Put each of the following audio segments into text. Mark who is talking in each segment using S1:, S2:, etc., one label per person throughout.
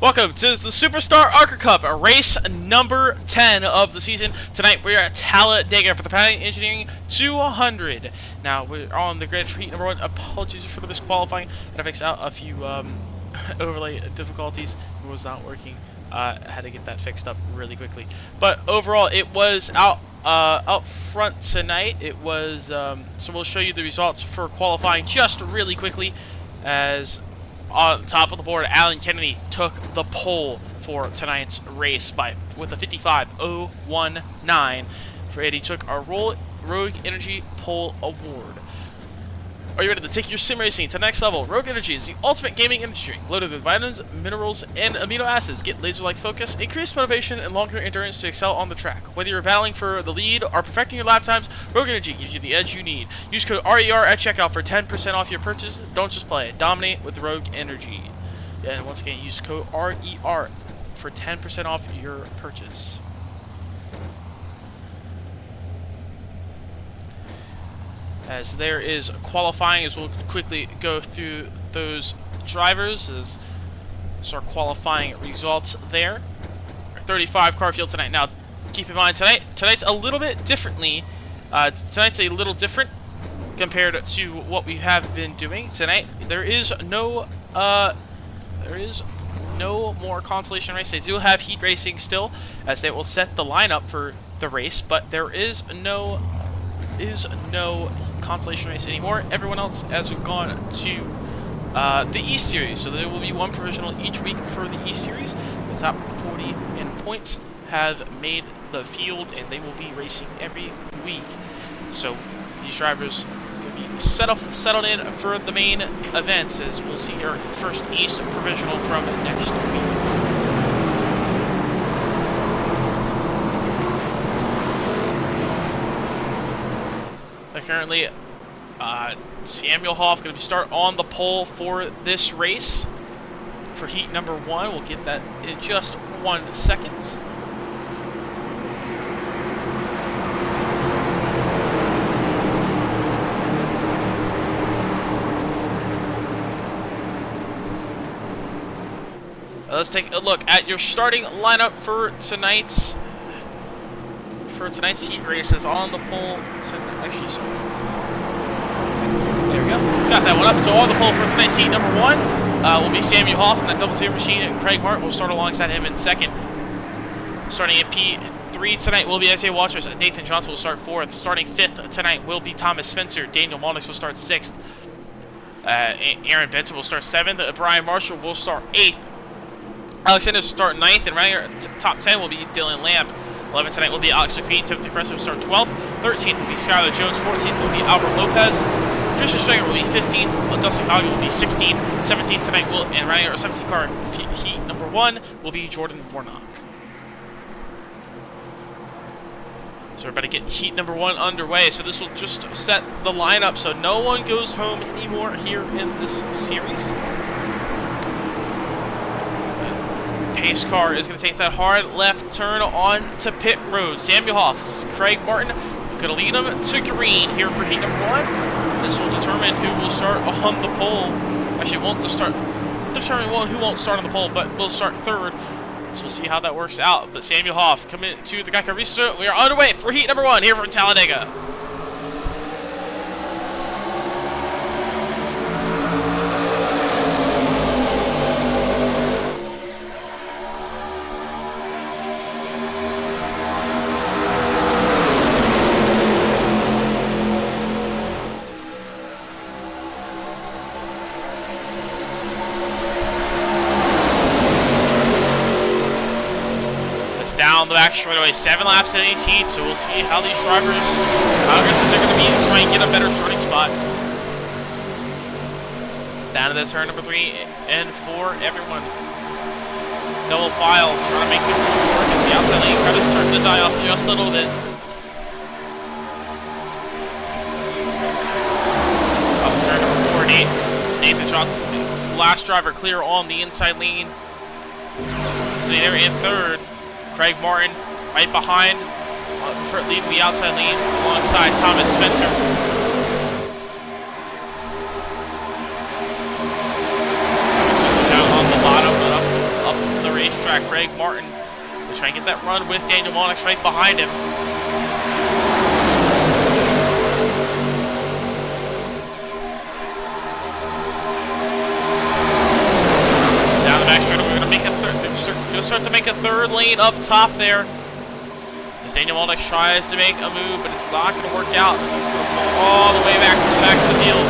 S1: Welcome to the SuperStar ARCA Cup, race number 10 of the season. Tonight we are at Talladega for the Patti Engineering 200. Now we're on the grid for heat number 1. Apologies for the misqualifying. I fixed out a few overlay difficulties. It was not working. Had to get that fixed up really quickly. But overall, it was out front tonight. It was so we'll show you the results for qualifying just really quickly. As on top of the board, Alan Kennedy took the pole for tonight's race with a 55.019. He took our Rogue Energy Pole Award. Are you ready to take your sim racing to the next level? Rogue Energy is the ultimate gaming energy drink, loaded with vitamins, minerals, and amino acids. Get laser-like focus, increased motivation, and longer endurance to excel on the track. Whether you're battling for the lead or perfecting your lap times, Rogue Energy gives you the edge you need. Use code RER at checkout for 10% off your purchase. Don't just play it. Dominate with Rogue Energy. And once again, use code RER for 10% off your purchase. As there is qualifying, as we'll quickly go through those drivers as our qualifying results there. Our 35 car field tonight. Now, keep in mind tonight's a little bit differently. Tonight's a little different compared to what we have been doing tonight. There is no more consolation race. They do have heat racing still, as they will set the lineup for the race, but there is no consolation race anymore. Everyone else has gone to the E Series, so there will be one provisional each week for the E Series. The top 40 in points have made the field, and they will be racing every week. So these drivers will be settled in for the main events, as we'll see our first East provisional from next week. Currently, Samuel Hoff going to start on the pole for this race for heat number 1. We'll get that in just 1 second. Let's take a look at your starting lineup for tonight's heat races. On the pole actually, there we go, got that one up. So on the pole for tonight's heat number 1 will be Samuel Hoff in that double zero machine. Craig Martin will start alongside him in second. Starting at P3 tonight will be SA Watchers. Nathan Johnson will start 4th. Starting 5th tonight will be Thomas Spencer. Daniel Monix will start 6th. Aaron Benson will start 7th. Brian Marshall will start 8th. Alexander will start 9th, and running our top 10 will be Dylan Lamp. 11th tonight will be Alex McQueen. Timothy Preston will start 12th. 13th will be Skylar Jones. 14th will be Albert Lopez. Christian Schwenger will be 15th. Dustin Coggy will be 16th. 17th tonight and running our 17th car heat number 1 will be Jordan Warnock. So everybody get heat number 1 underway. So this will just set the lineup so no one goes home anymore here in this series. Pace car is going to take that hard left turn on to pit road. Samuel Hoff, Craig Martin going to lead them to green here for heat number 1. This will determine who will start on the pole. Actually, who won't start on the pole, but will start 3rd. So we'll see how that works out. But Samuel Hoff coming to the Geico Research. We are underway for heat number 1 here from Talladega. Down the back straightaway, 7 laps in each heat, so we'll see how these drivers, how aggressive they're going to be to try and get a better starting spot. Down to the turn number 3 and 4, everyone. Double file, trying to make the work as the outside lane kind of starting to die off just a little bit. Up turn number 4, Nathan Johnson's the last driver clear on the inside lane. So they're in 3rd. Craig Martin right behind, leading the outside lane alongside Thomas Spencer. Down on the bottom, but up Craig Martin. They're trying to get that run with Daniel Monix right behind him. Down the back straight, we're gonna make a third. Gonna start to make a third lane up top there. As Daniel Monix tries to make a move, but it's not gonna work out. He's gonna pull all the way back to the back of the field.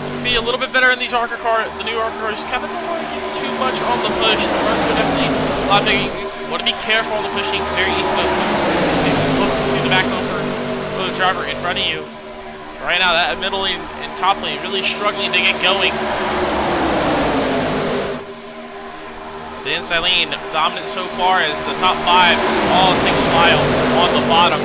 S1: It's gonna be a little bit better in these ARCA cars. The new ARCA cars kind of don't want to get too much on the push. The runs are definitely a lot bigger. You want to be careful on the pushing. Very easy to look to the back over for the driver in front of you. Right now, that middle lane and top lane really struggling to get going. The inside lane dominant so far as the top five all single file on the bottom.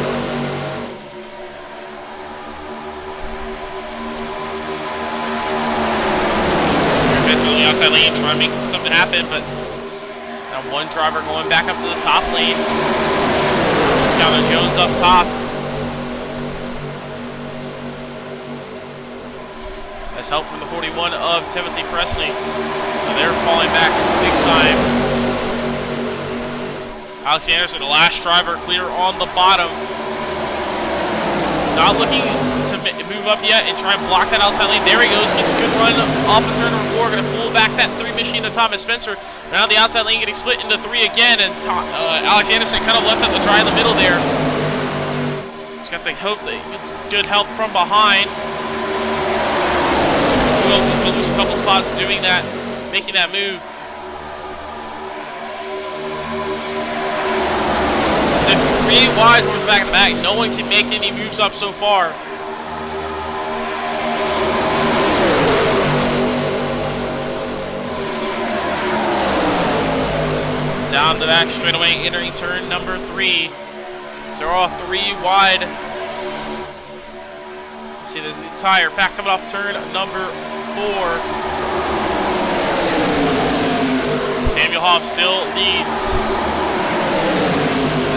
S1: Eventually the outside lane trying to make something happen, but now one driver going back up to the top lane. Skylar Jones up top. That's help from the 41 of Timothy Presley. So they're falling back big time. Alex Anderson, the last driver, clear on the bottom. Not looking to move up yet and try and block that outside lane. There he goes, gets a good run off of turn number 4. Going to pull back that 3 machine to Thomas Spencer. Now the outside lane getting split into 3 again, and Alex Anderson kind of left at the dry in the middle there. He's got the hope that he gets good help from behind. We'll lose a couple spots doing that, making that move. 3 wide towards the back of the back. No one can make any moves up so far. Down the back straightaway, entering turn number 3. So they're all 3 wide. See, there's the entire pack coming off turn number 4. Samuel Hoff still leads.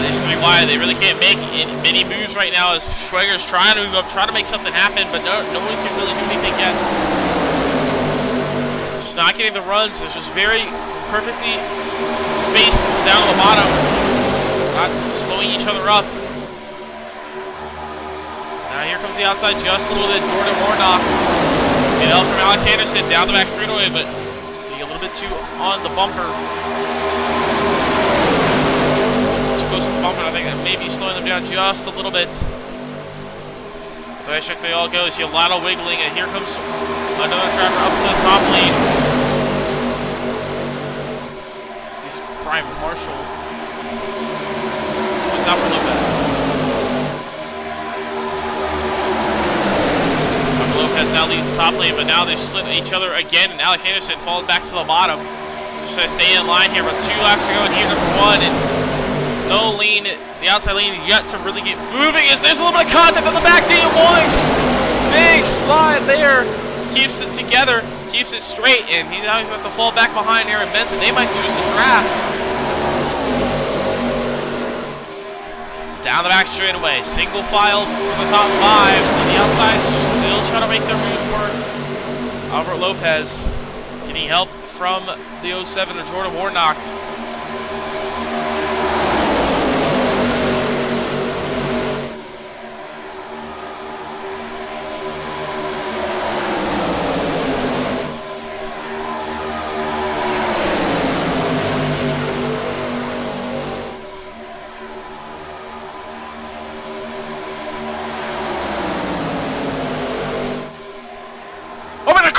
S1: There's 3 wide. They really can't make many moves right now as Schweger's trying to move up, trying to make something happen, but no one can really do anything yet. Just not getting the runs. It's just very perfectly spaced down to the bottom. Not slowing each other up. Now here comes the outside just a little bit. Jordan Warnock. Get help from Alex Anderson down the back straightaway, but being a little bit too on the bumper. Too close to the bumper. I think that may be slowing them down just a little bit. But I check they all go. See a lot of wiggling, and here comes another driver up to the top lane. He's Prime Marshall. What's out for Lopez? Lopez now leads the top lane, but now they split each other again, and Alex Anderson falls back to the bottom. Just trying to stay in line here, but 2 laps to go in here, number 1, and no lean, the outside lane yet to really get moving. As there's a little bit of contact on the back, Daniel Monix, big slide there, keeps it together, keeps it straight, and now he's going to fall back behind Aaron Benson. They might lose the draft. Down the back straightaway, single file from the top 5, on the outside, still trying to make their move work. Albert Lopez getting help from the 07 of Jordan Warnock.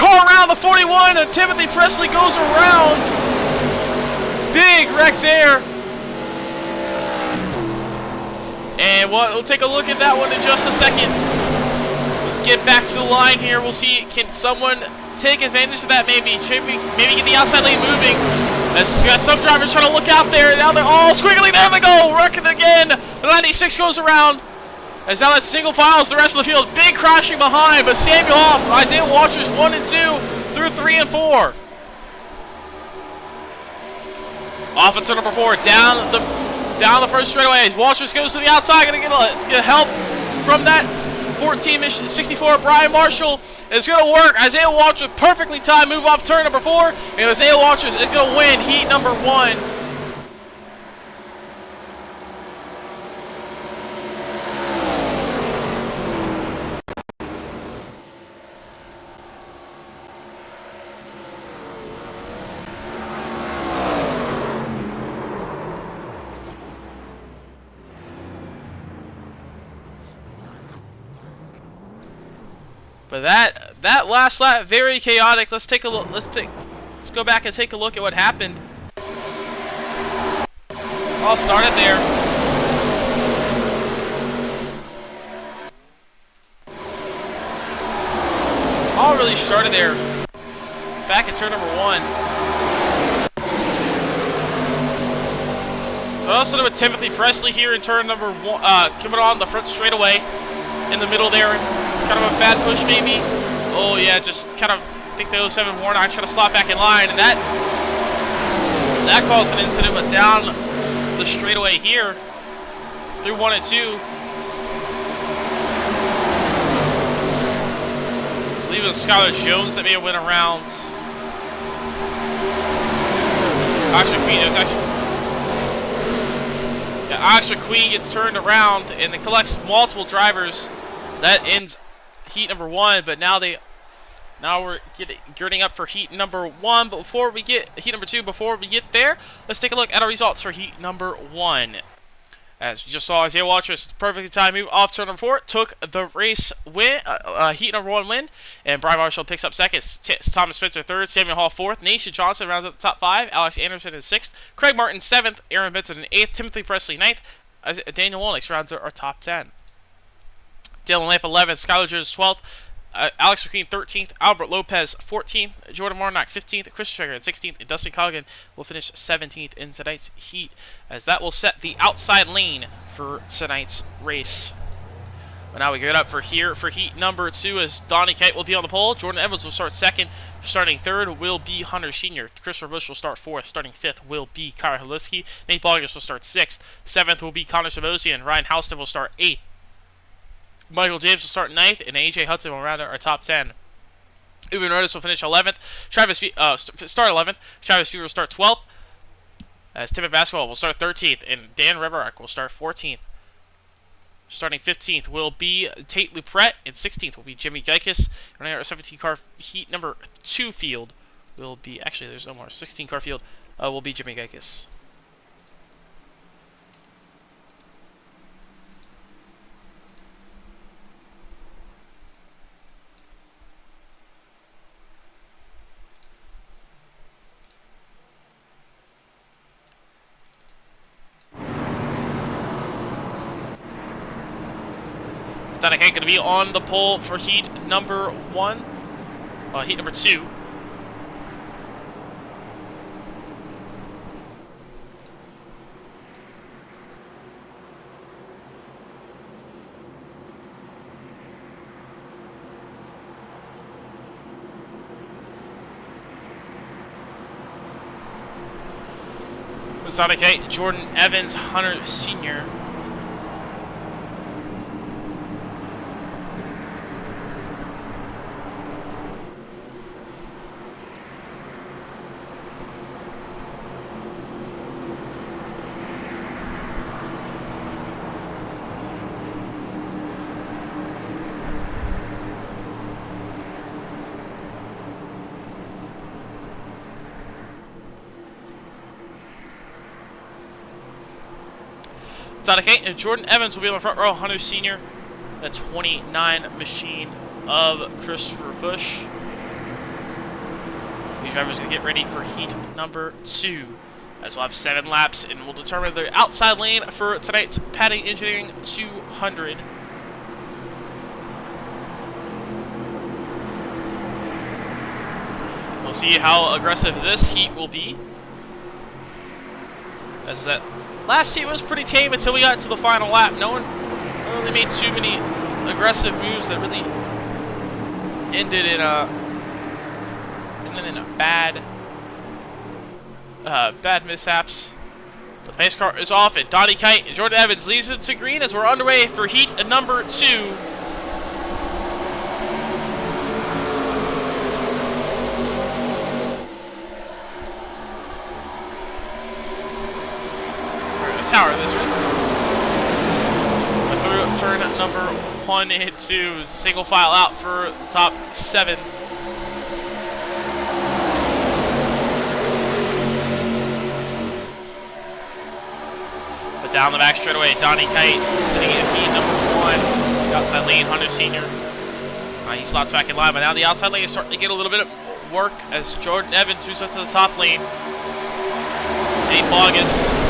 S1: Around the 41, and Timothy Presley goes around. Big wreck there. And we'll take a look at that one in just a second. Let's get back to the line here. We'll see, can someone take advantage of that maybe? Maybe get the outside lane moving. Got some drivers trying to look out there. Now they're all squiggly. There they go. Wrecking again. The 96 goes around. As now that single files the rest of the field. Big crashing behind, but Samuel Hoff, Isaiah Walters 1 and 2 through 3 and 4. Off into number 4, down the first straightaway. As Walters goes to the outside, gonna get help from that 14.64, Brian Marshall is going to work. Isaiah Walters perfectly timed move off turn number 4, and Isaiah Walters is going to win heat number 1. But that last lap, very chaotic. Let's take a look. Let's go back and take a look at what happened. All started there. All really started there. Back at turn number 1. So I also with Timothy Presley here in turn number 1, coming on the front straightaway, in the middle there. Kind of a bad push, maybe. Oh yeah, just kind of think the 07 Warnock trying to slot back in line, and that caused an incident. But down the straightaway here, through 1 and 2, I believe it was Skylar Jones that may have went around. Actually, Queen. It was actually Queen gets turned around and it collects multiple drivers. That ends heat number 1, but now we're gearing up for heat number 1. But before we get heat number 2, before we get there, let's take a look at our results for heat number 1. As you just saw, Isaiah Walters perfectly timed move off turn number 4 took the race win, heat number 1 win, and Brian Marshall picks up 2nd. Thomas Spencer 3rd, Samuel Hall 4th, Nation Johnson rounds up the top 5, Alex Anderson is 6th, Craig Martin 7th, Aaron Benson in 8th, Timothy Presley 9th, Daniel Wolnick rounds our top 10. Dylan Lamp 11th, Skylar Jones 12th, Alex McQueen 13th, Albert Lopez 14th, Jordan Warnock 15th, Chris Traeger 16th, and Dustin Colligan will finish 17th in tonight's heat, as that will set the outside lane for tonight's race. But now we get up for heat number 2, as Donnie Kite will be on the pole, Jordan Evans will start 2nd, starting 3rd will be Hunter Sr., Christopher Bush will start 4th, starting 5th will be Kyle Holinsky, Nate Boggers will start 6th, 7th will be Connor Sabosian, Ryan Houston will start 8th, Michael James will start 9th, and AJ Hudson will round out our top 10. Uber Notice will finish 11th. Start 11th. Travis Fever will start 12th. As Tim Basketball will start 13th, and Dan Riverack will start 14th. Starting 15th will be Tate Luprette, and 16th will be Jimmy Geikis. Running our 17-car heat number 2 field will be, actually there's no more, 16-car field will be Jimmy Geikis. That I ain't gonna be on the pole for heat number 1, heat number 2. Sonic 8, Jordan Evans, Hunter Sr. And Jordan Evans will be on the front row. Hunter Sr., the 29 machine of Christopher Bush. These drivers are going to get ready for heat number 2, as we'll have 7 laps, and we'll determine the outside lane for tonight's Patti Engineering 200. We'll see how aggressive this heat will be, as that last heat was pretty tame until we got to the final lap. No one really made too many aggressive moves that really ended in a bad mishaps. But the pace car is off, and Donnie Kite and Jordan Evans leads it to green as we're underway for heat number 2. turn number 1 and 2. Single file out for the top 7. But down the back straightaway, Donnie Kite sitting in heat number 1. The outside lane, Hunter Sr. He slots back in line, but now the outside lane is starting to get a little bit of work as Jordan Evans moves up to the top lane. Nate Bogus.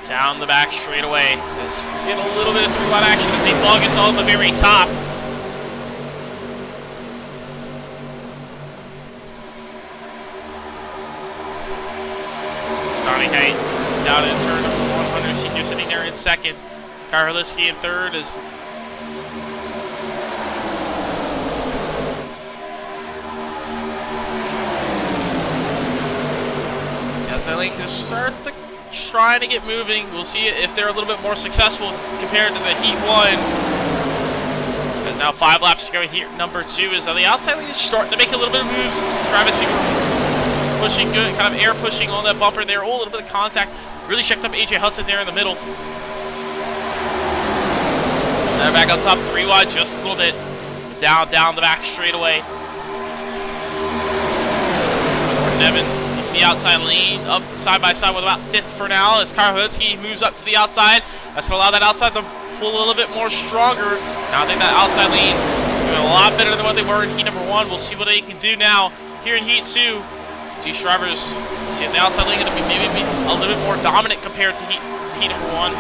S1: Down the back straight away. Just get a little bit of through-out action as Nate Bogus on the very top. Starting height down in turn number 100. Senior sitting there in second. Kyle Herlitzky in third is Selling to start to trying to get moving. We'll see if they're a little bit more successful compared to the Heat 1. Because now 5 laps to go here. Number 2 is on the outside lane, starting to make a little bit of moves. Travis Beaver pushing good, kind of air pushing on that bumper there. Oh, a little bit of contact. Really checked up AJ Hudson there in the middle. They're back on top, 3 wide, just a little bit. Down the back straight away. Jordan Evans. The outside lane up side by side with about 5th for now as Kyle Herlitzky moves up to the outside. That's going to allow that outside to pull a little bit more stronger. Now I think that outside lane is doing a lot better than what they were in heat number 1. We'll see what they can do now here in heat 2. These drivers see if the outside lane is going to be maybe a little bit more dominant compared to heat number 1.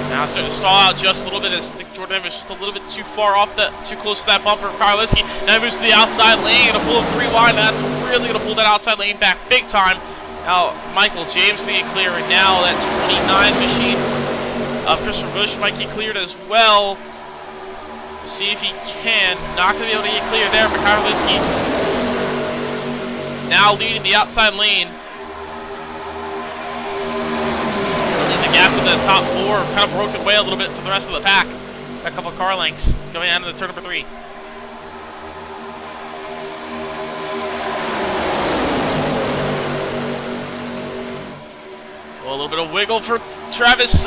S1: Now starting to stall out just a little bit as I think Jordan Evans just a little bit too far off, too close to that bumper. Kyle Herlitzky now moves to the outside lane, going to pull 3 wide, and that's really going to pull that outside lane back big time. Now Michael James going to get clear, and now that 29 machine of Christopher Busch might get cleared as well. We'll see if he can. Not going to be able to get clear there, but Kyle Herlitzky now leading the outside lane. Gap with the top 4 kind of broken away a little bit from the rest of the pack. A couple of car lengths going down to the turn number 3. Well, a little bit of wiggle for Travis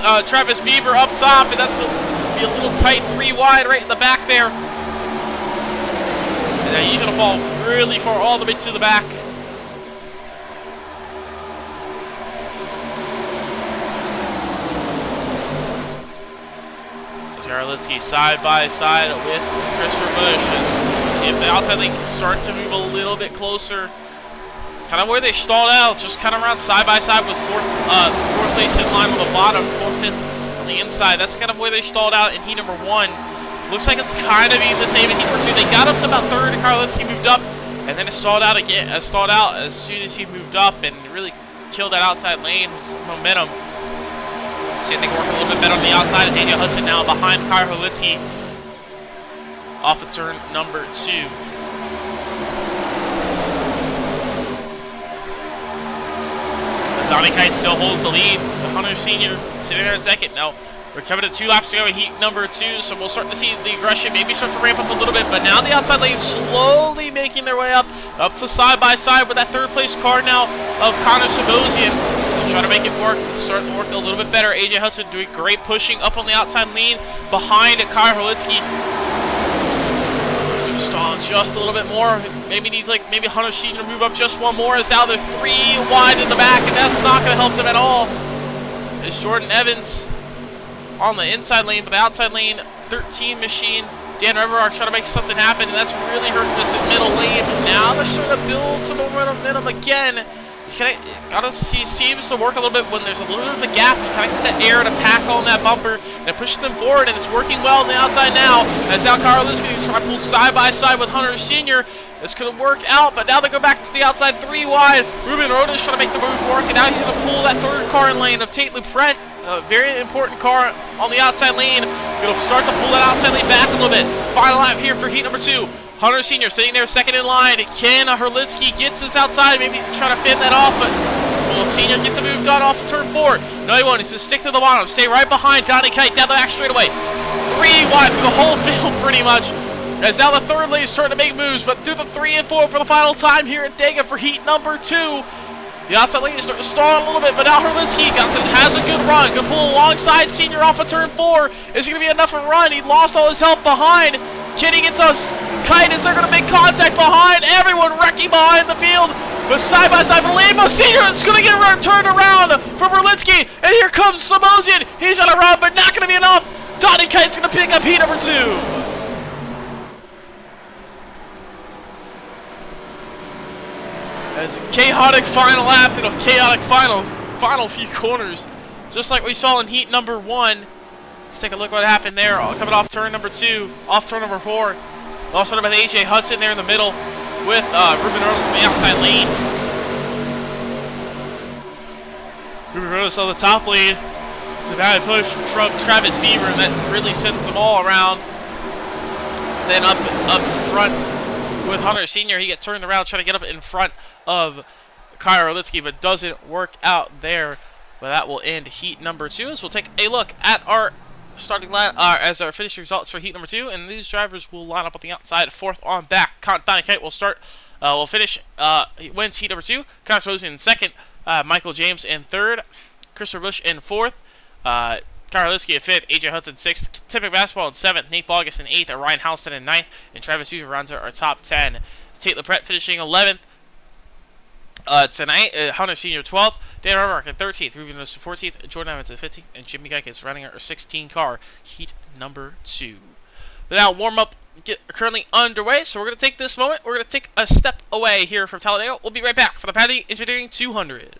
S1: Beaver up top, and that's going to be a little tight 3 wide right in the back there. And now he's going to fall really far all the way to the back. Herlitzky side by side with Christopher Busch. See if the outside lane can start to move a little bit closer. It's kind of where they stalled out, just kind of around side by side with fourth place in line on the bottom, 4th, 5th on the inside. That's kind of where they stalled out in heat number 1. Looks like it's kind of even the same in heat number 2. They got up to about 3rd, and Herlitzky moved up, and then it stalled out again. Stalled out as soon as he moved up, and really killed that outside lane with some momentum. See if they can work a little bit better on the outside. Daniel Hudson now behind Kyle Herlitzky off of turn number 2. Donnie Kite still holds the lead. So Hunter Sr. sitting there in second. Now we're coming to 2 laps to go in heat number 2, so we'll start to see the aggression maybe start to ramp up a little bit. But now the outside lane slowly making their way up to side by side with that 3rd place car now of Connor Sabosian. Try to make it work, start to work a little bit better. AJ Hudson doing great pushing up on the outside lane behind Kyle Herlitzky. So stall just a little bit more. Maybe needs maybe Hunter Senior to move up just 1 more. As now they're 3 wide in the back, and that's not going to help them at all. As Jordan Evans on the inside lane, but the outside lane 13 machine. Dan Reverark trying to make something happen, and that's really hurting this in middle lane. But now they're starting to build some momentum again. You gotta see, seems to work a little bit when there's a little bit of a gap. You kind of get the air to pack on that bumper, and it pushes them forward, and it's working well on the outside now. As now Carl is going to try to pull side by side with Hunter Sr. This could work out, but now they go back to the outside 3 wide. Ruben Roda is trying to make the move work, and now he's going to pull that third car in lane of Tate Luprette. A very important car on the outside lane. Going to start to pull that outside lane back a little bit. Final lap here for heat number 2. Hunter Sr. sitting there second in line. Can Herlitzky gets this outside, maybe try to fend that off, but will Sr. get the move done off of turn 4? No, he won't. He's going to stick to the bottom. Stay right behind Donnie Kite down the back straightaway. 3 wide through the whole field pretty much. As now the third lane is starting to make moves, but through the 3 and 4 for the final time here at Dega for heat number 2. The outside lane is starting to stall a little bit, but now Herlitzky has a good run. Going to pull alongside Sr. off of turn 4. Is it going to be enough of a run? He lost all his help behind. Can he get to Kite? Is they're going to make contact behind? Everyone wrecking behind the field. But side by side, but Sr. is going to get turned around from Herlitzky. And here comes Samosian. He's on a run, but not going to be enough. Donnie Kite's going to pick up heat number 2. As a chaotic final lap and a chaotic final few corners. Just like we saw in heat number 1. Let's take a look what happened there. Coming off turn number 2, off turn number 4. Also started with AJ Hudson there in the middle with Ruben Rodas on the outside lane. Ruben Rodas on the top lane. It's a bad push from Travis Beaver, and that really sends them all around. Then up front with Hunter Sr. He gets turned around trying to get up in front of Kyle Herlitzky, but doesn't work out there. But that will end heat number 2. As we'll take a look at our starting line as our finished results for heat number 2, and these drivers will line up on the outside, 4th on back. Donnie Kite will start. Will finish. He wins heat number 2. Connor Rosen in 2nd. Michael James in 3rd. Christopher Busch in 4th. Kyle Herlitzky in 5th. AJ Hudson 6th. Tipping Basketball in 7th. Nate Bogus in 8th. Ryan Houston in 9th. And Travis Beaver rounds out our top 10. Tate Luprette finishing 11th. Tonight, Hunter Sr. 12th, Dan Robark in 13th, Ruben Rodas 14th, Jordan Evans in 15th, and Jimmy Geikens running our 16 car heat number 2. But now warm up currently underway, so we're going to take this moment. We're going to take a step away here from Talladega. We'll be right back for the Patti Engineering 200.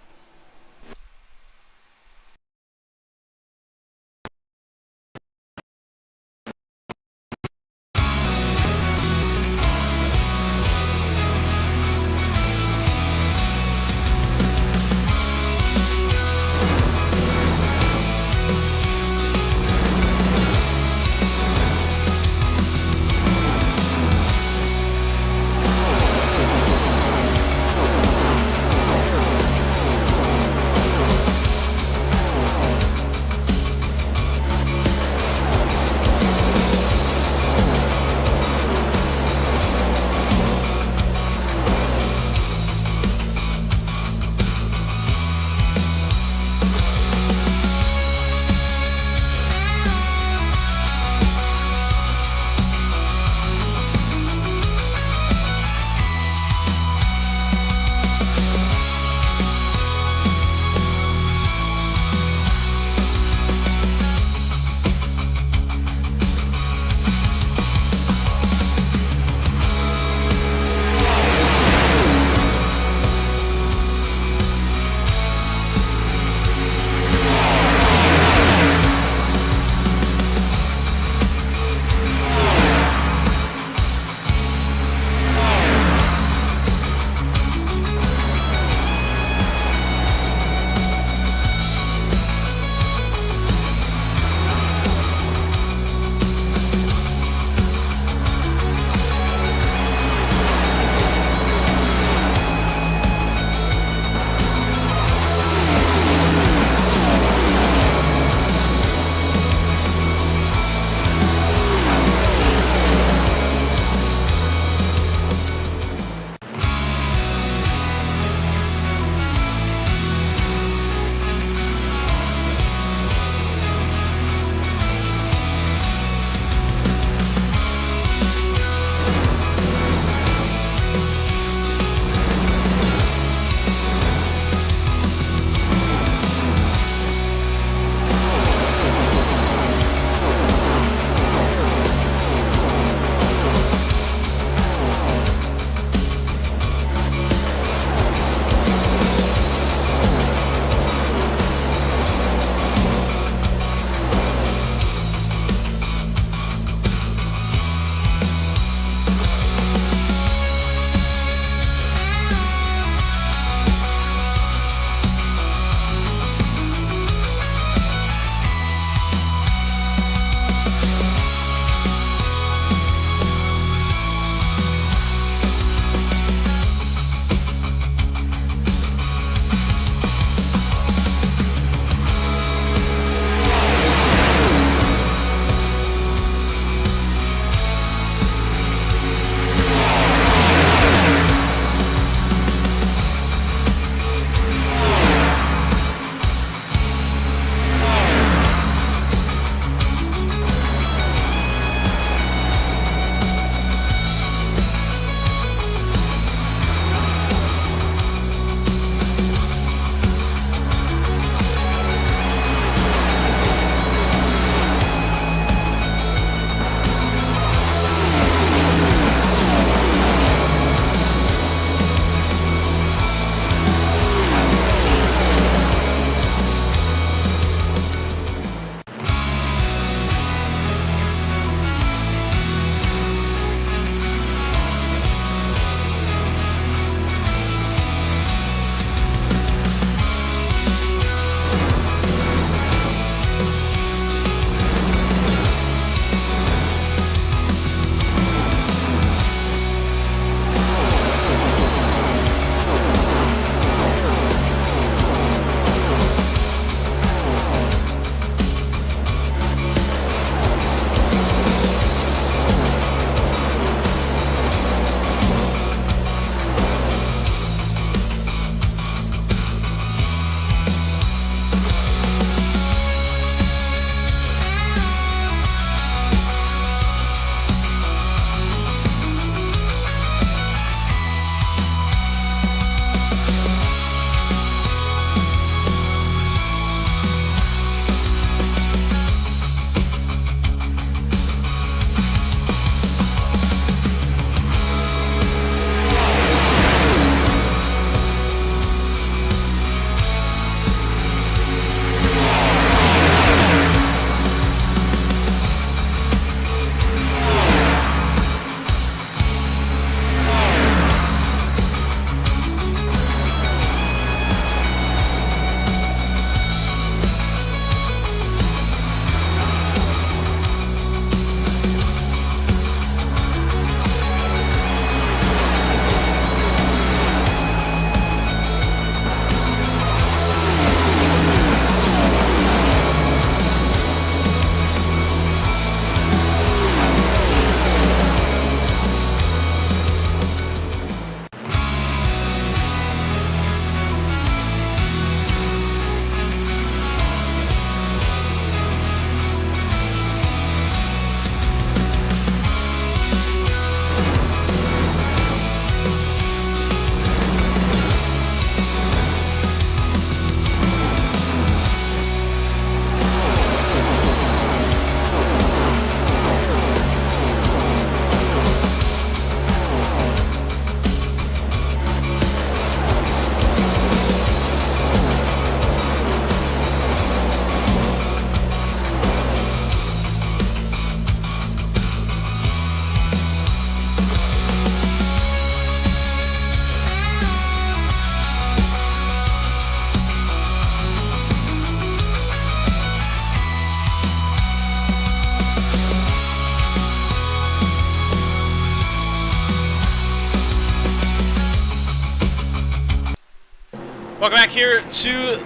S1: Welcome back here to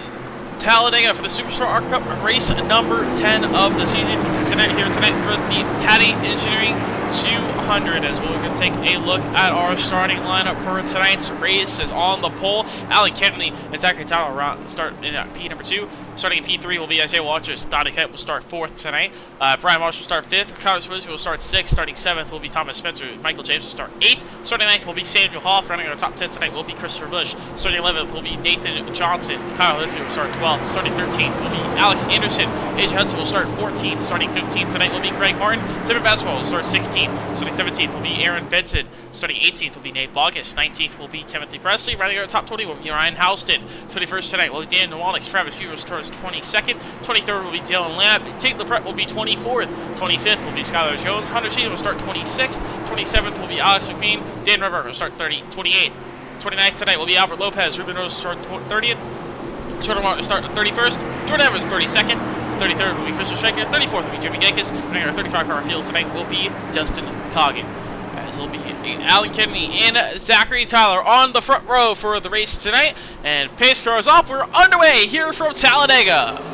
S1: Talladega for the SuperStar ARCA Cup race number 10 of the season. Tonight for the Patti Engineering 200, as we're going to take a look at our starting lineup for tonight's race. Is on the pole, Alan Kennedy and Zachary Tyler start in P number 2. Starting in P3 will be Isaiah Walters. Donnie Kite will start 4th tonight. Brian Marsh will start 5th. Connor Swizzy will start 6th. Starting 7th will be Thomas Spencer. Michael James will start 8th. Starting 9th will be Samuel Hoff. Running our top 10 tonight will be Christopher Bush. Starting 11th will be Nathan Johnson. Kyle Leslie will start 12th. Starting 13th will be Alex Anderson. AJ Hudson will start 14th. Starting 15th tonight will be Greg Martin. Timber Basketball will start 16th. Starting 17th will be Aaron Benson. Starting 18th will be Nate Bogus. 19th will be Timothy Presley. Running our top 20 will be Ryan Houston. 21st tonight will be Dan Nowalnik. Travis Hughes starts 22nd. 23rd will be Dylan Lamb. Tate LaPrette will be 24th. 25th will be Skylar Jones. Hunter Sheehan will start 26th. 27th will be Alex McQueen. Dan River will start 28th. 29th tonight will be Albert Lopez. Ruben Rose will start 30th. Jordan Martin will start 31st. Jordan Evans 32nd. 33rd will be Christian Stryker. 34th will be Jimmy Gankis. Running our 35-car field tonight will be Dustin Coggin. As will be Alan Kennedy and Zachary Tyler on the front row for the race tonight. And pace car is off. We're underway here from Talladega.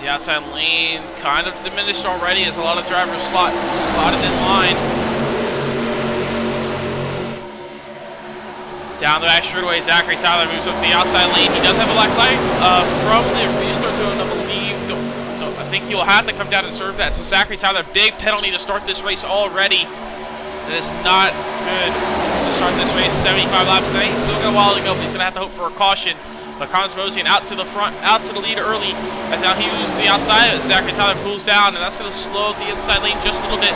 S1: The outside lane kind of diminished already as a lot of drivers slotted in line. Down the back straightaway, Zachary Tyler moves up to the outside lane. He does have a black flag from the restart zone, I believe. I think he'll have to come down and serve that. So Zachary Tyler, big penalty to start this race already. That is not good to start this race. 75 laps tonight. He's still got a while to go, but he's going to have to hope for a caution. But Connor Swizzy out to the front, out to the lead early, as now he moves to the outside. Zachary Tyler pulls down, and that's going to slow the inside lane just a little bit.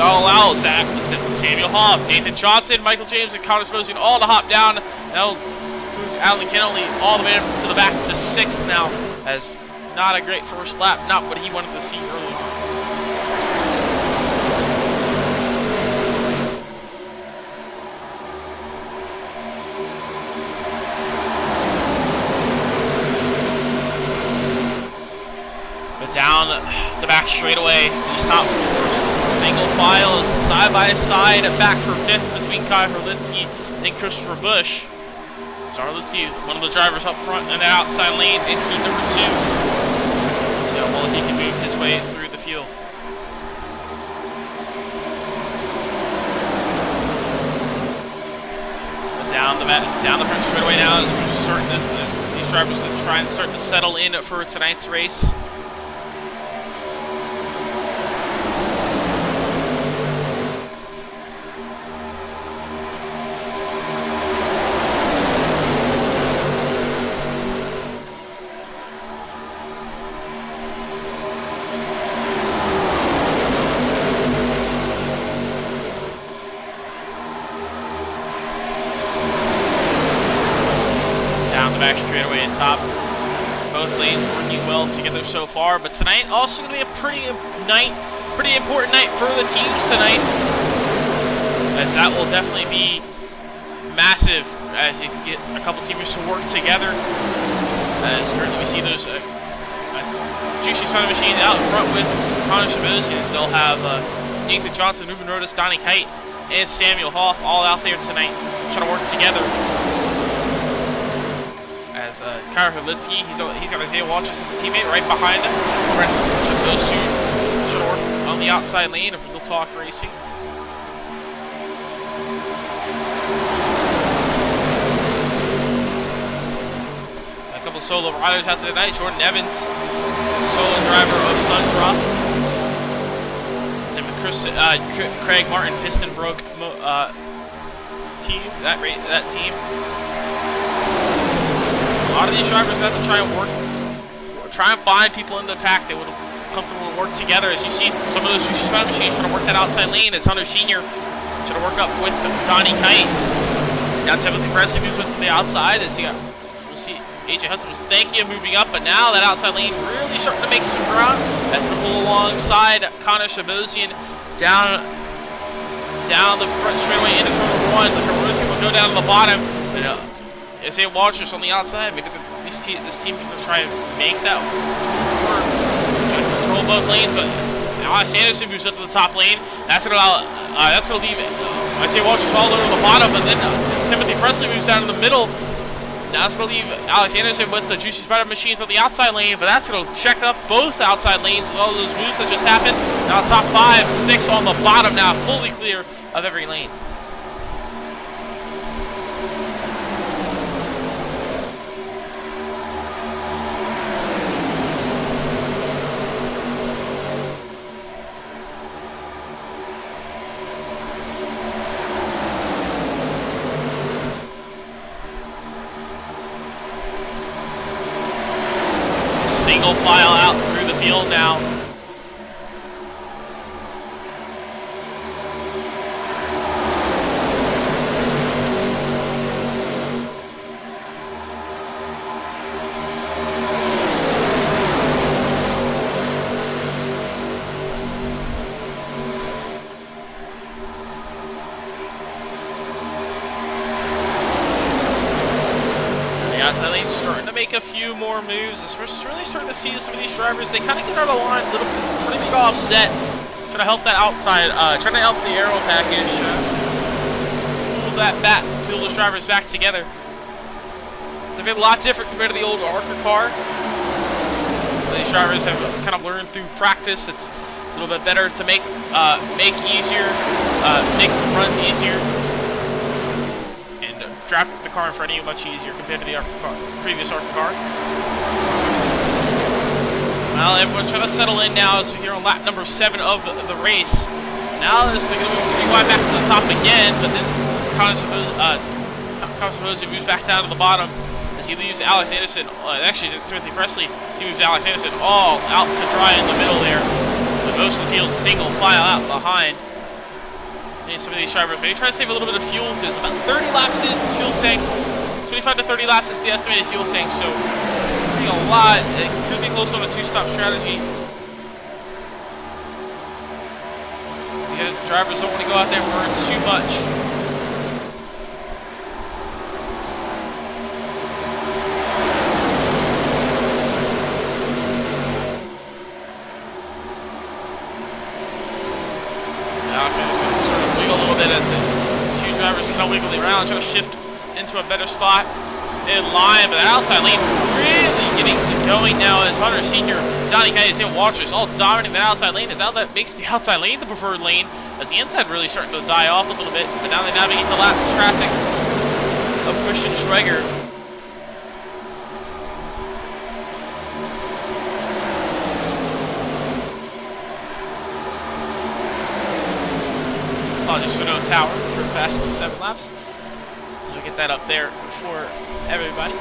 S1: Don't allow Samuel Hoff, Nathan Johnson, Michael James, and Connor Swizzy all to hop down. That'll move Alan Kennedy all the way up to the back to 6th now, as not a great first lap, not what he wanted to see early on. Down the back straightaway, he stopped for single file, side by side, back for 5th between Kai Herlinsky and Christopher Bush. So Herlinsky, one of the drivers up front in the outside lane, in heat number 2. So well, he can move his way through the field. Down the front straightaway now as we're starting these drivers are trying to start to settle in for tonight's race. Back straightaway and top. Both lanes working well together so far, but tonight also going to be a pretty important night for the teams tonight, as that will definitely be massive as you can get a couple teamers to work together. As currently we see those Juicy Spider Machines out front with Connor Shabosians. They'll have Nathan Johnson, Ruben Rodas, Donnie Kite, and Samuel Hoff all out there tonight trying to work together. As Kyle Herlinsky, he's got Isaiah Walters as a teammate right behind him. Those two should work on the outside lane of Real Talk Racing. A couple solo riders out there tonight. Jordan Evans, solo driver of Sundrop. Same with Craig Martin, Piston Broke team. That team. A lot of these drivers have to try and find people in the pack that would comfortable work together. As you see, some of those Spider Machines trying to work that outside lane as Hunter Sr. trying to work up with Donnie Kite. Now Timothy Presley moves up to the outside as we'll see AJ Hudson was thinking of moving up, but now that outside lane really starting to make some ground. That's going to pull alongside Connor Shabosian down the front straightaway into turn number 1. The Carusi will go down to the bottom. And, is it Walters on the outside? Maybe this team's going to try and make that work. Trying to control both lanes, but Alex Anderson moves up to the top lane. That's going to leave Isaiah Walters all over the bottom, but then Timothy Presley moves down in the middle. Now that's going to leave Alex Anderson with the Juicy Spider machines on the outside lane, but that's going to check up both outside lanes with all those moves that just happened. Now top 5, 6 on the bottom now, fully clear of every lane. Single file out through the field now. Outside lane starting to make a few more moves. We're really starting to see some of these drivers. They kind of get out of the line a little bit, trying to make offset, trying to help that outside, trying to help the aero package, pull those drivers back together. They've been a lot different compared to the old ARCA car. These drivers have kind of learned through practice. It's a little bit better to make runs easier. Draft the car in front of you much easier compared to the previous ARCA car. Well, everyone's trying to settle in now as we're here on lap number 7 of the race. Now this is going to move pretty wide back to the top again, but then Supposedly moves back down to the bottom as he leaves Alex Anderson. Actually, it's Timothy Presley. He moves Alex Anderson all out to dry in the middle there. With most of the field single file out behind. Some of these drivers may try to save a little bit of fuel because about 30 laps is the fuel tank. 25 to 30 laps is the estimated fuel tank, so a lot. It could be close on a 2-stop strategy. So the drivers don't want to go out there and burn too much. As the two drivers kind of wiggle around, trying to shift into a better spot in line, but the outside lane really getting to going now as Hunter Sr., Donnie Kite, and Walters all dominating that outside lane as that makes the outside lane the preferred lane as the inside really starting to die off a little bit, but now they navigate the lap traffic of Christian Schweger. Apologies for no tower for fast 7 laps. So we get that up there for everybody.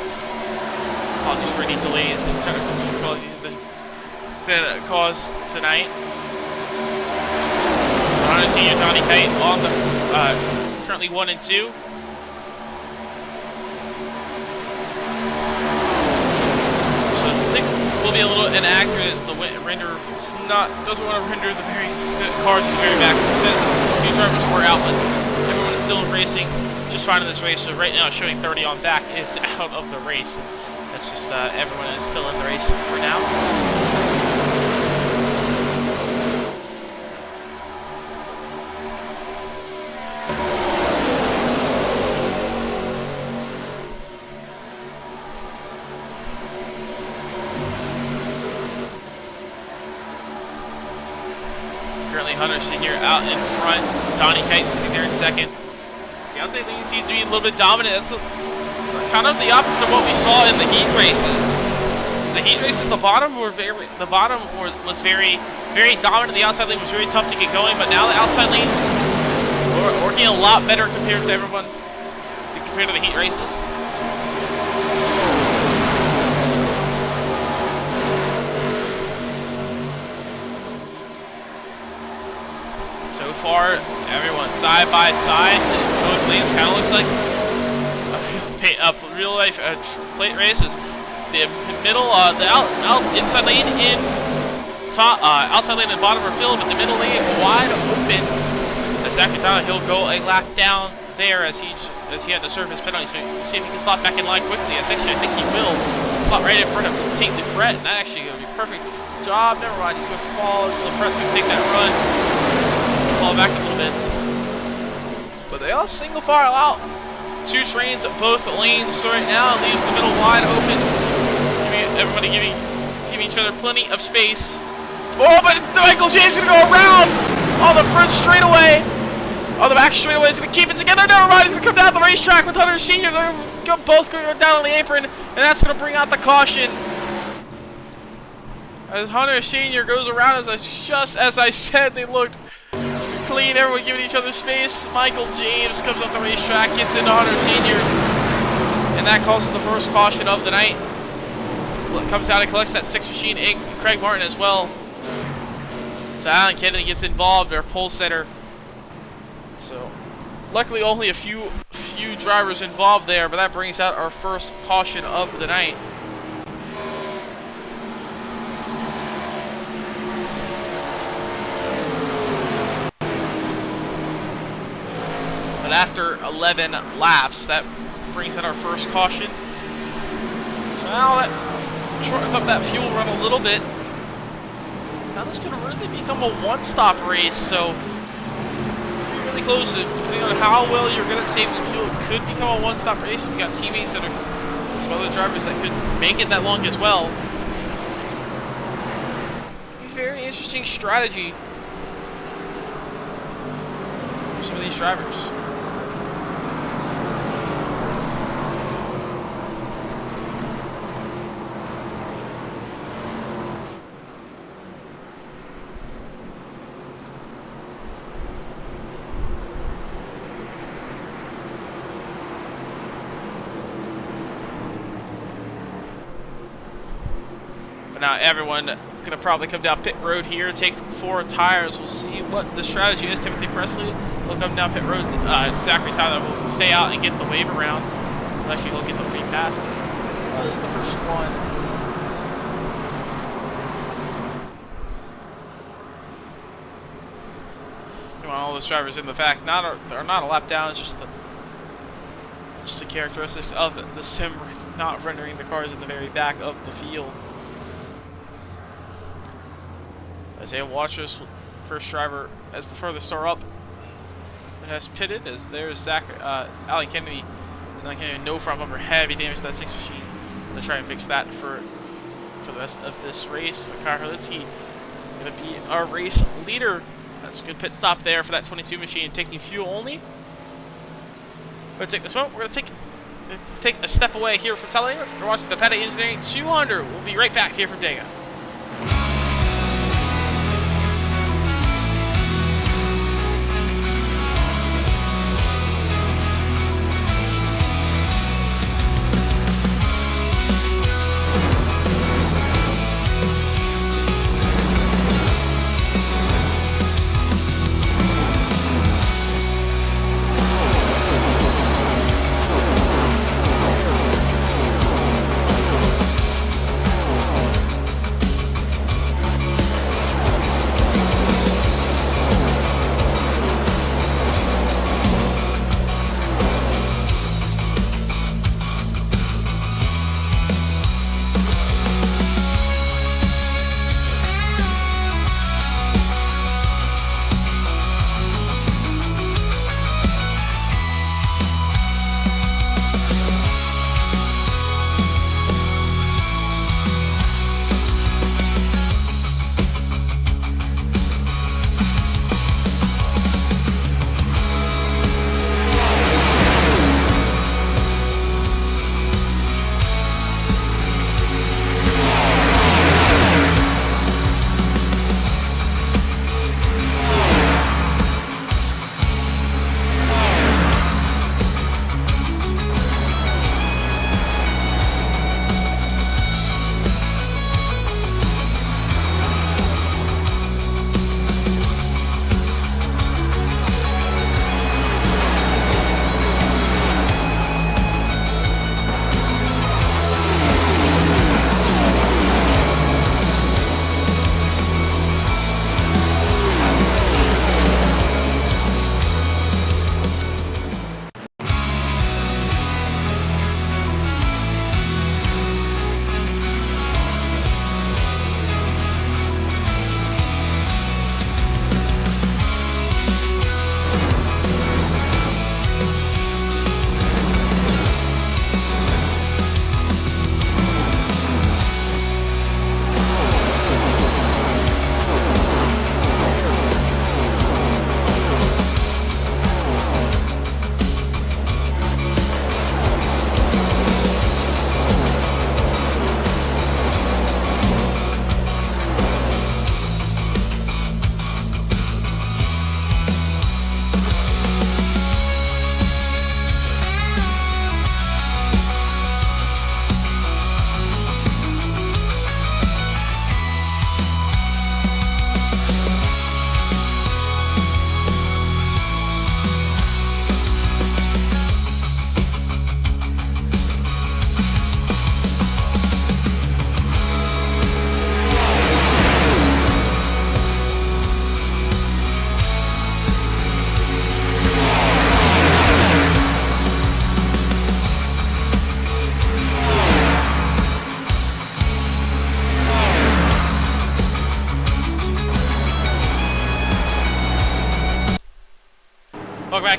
S1: Apologies for any delays and technical difficulties that have been caused tonight. Hunter Sr. Donnie Kite on the currently 1 and 2. So this thing will be a little inaccurate as the render doesn't want to render the very good cars in the very back. It says few drivers were out, but everyone is still racing just fine in this race. So right now it's showing 30 on back. It's out of the race. That's just everyone is still in the race for now. Hunter Sr. out in front, Donnie Kite sitting there in second. See, I'd say he seems to be a little bit dominant. That's kind of the opposite of what we saw in the heat races. The heat races, the bottom was very, very dominant. The outside lane was very tough to get going, but now the outside lane working a lot better compared to everyone, compared to the heat races. So far, everyone side by side. Both lanes kind of looks like a real life plate races. The middle, the inside lane in top, outside lane and bottom are filled, but the middle lane wide open. As Zachary Tyler, he'll go a lap down there as he had to serve his penalty. So we'll see if he can slot back in line quickly. As actually I think he will slot right in front of Tate LeBret, and that actually going to be a perfect job. Never mind, he's going to fall. So LeBret's going to take that run, fall back a little bit. But they all single file out. Two trains at both lanes. So right now leaves the middle wide open. Everybody giving each other plenty of space. Oh, but Michael James is going to go around on the front straightaway. Oh, the back straightaway is going to keep it together. Never mind, he's going to come down the racetrack with Hunter Sr. They're both going down on the apron, and that's going to bring out the caution. As Hunter Sr. goes around, just as I said, they looked clean. Everyone giving each other space. Michael James comes off the racetrack, gets into Hunter Sr., and that causes the first caution of the night. Comes out and collects that 6 machine, and Craig Martin as well. So Alan Kennedy gets involved, our pole setter. So luckily only a few drivers involved there, but that brings out our first caution of the night. But after 11 laps, that brings out our first caution. So now that shortens up that fuel run a little bit. Now this could really become a one-stop race, so really close. Depending on how well you're good at saving fuel, it could become a one-stop race. We've got teammates that are some other drivers that could make it that long as well. It'd be a very interesting strategy for some of these drivers. Now everyone gonna probably come down pit road here, take 4 tires. We'll see what the strategy is. Timothy Presley will come down pit road. Zachary Tyler will stay out and get the wave around. Actually, he'll get the free pass. That was the first one. Come on, all those drivers in the fact are not a lap down. It's just the characteristics of the sim not rendering the cars in the very back of the field. Isaiah Watchers, first driver as the furthest star up, and has pitted as there's Alan Kennedy. So Alan Kennedy, no front bumper, heavy damage to that 6 machine. They'll try and fix that for the rest of this race. But Kyle Herlitzky going to be our race leader. That's a good pit stop there for that 22 machine, taking fuel only. We're going to take this moment. We're going to take a step away here from Talladega. We're watching the Patti Engineering 200. We'll be right back here from Dega.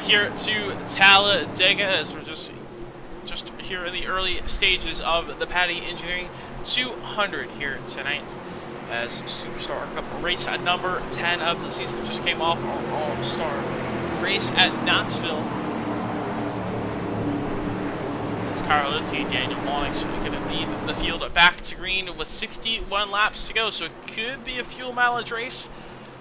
S1: here to Talladega, as we're just here in the early stages of the Patti Engineering 200 here tonight, as SuperStar Cup race at number 10 of the season. Just came off our All-Star race at Knoxville. As Carlizzi and Daniel Monix are going to lead the field back to green with 61 laps to go, so it could be a fuel mileage race.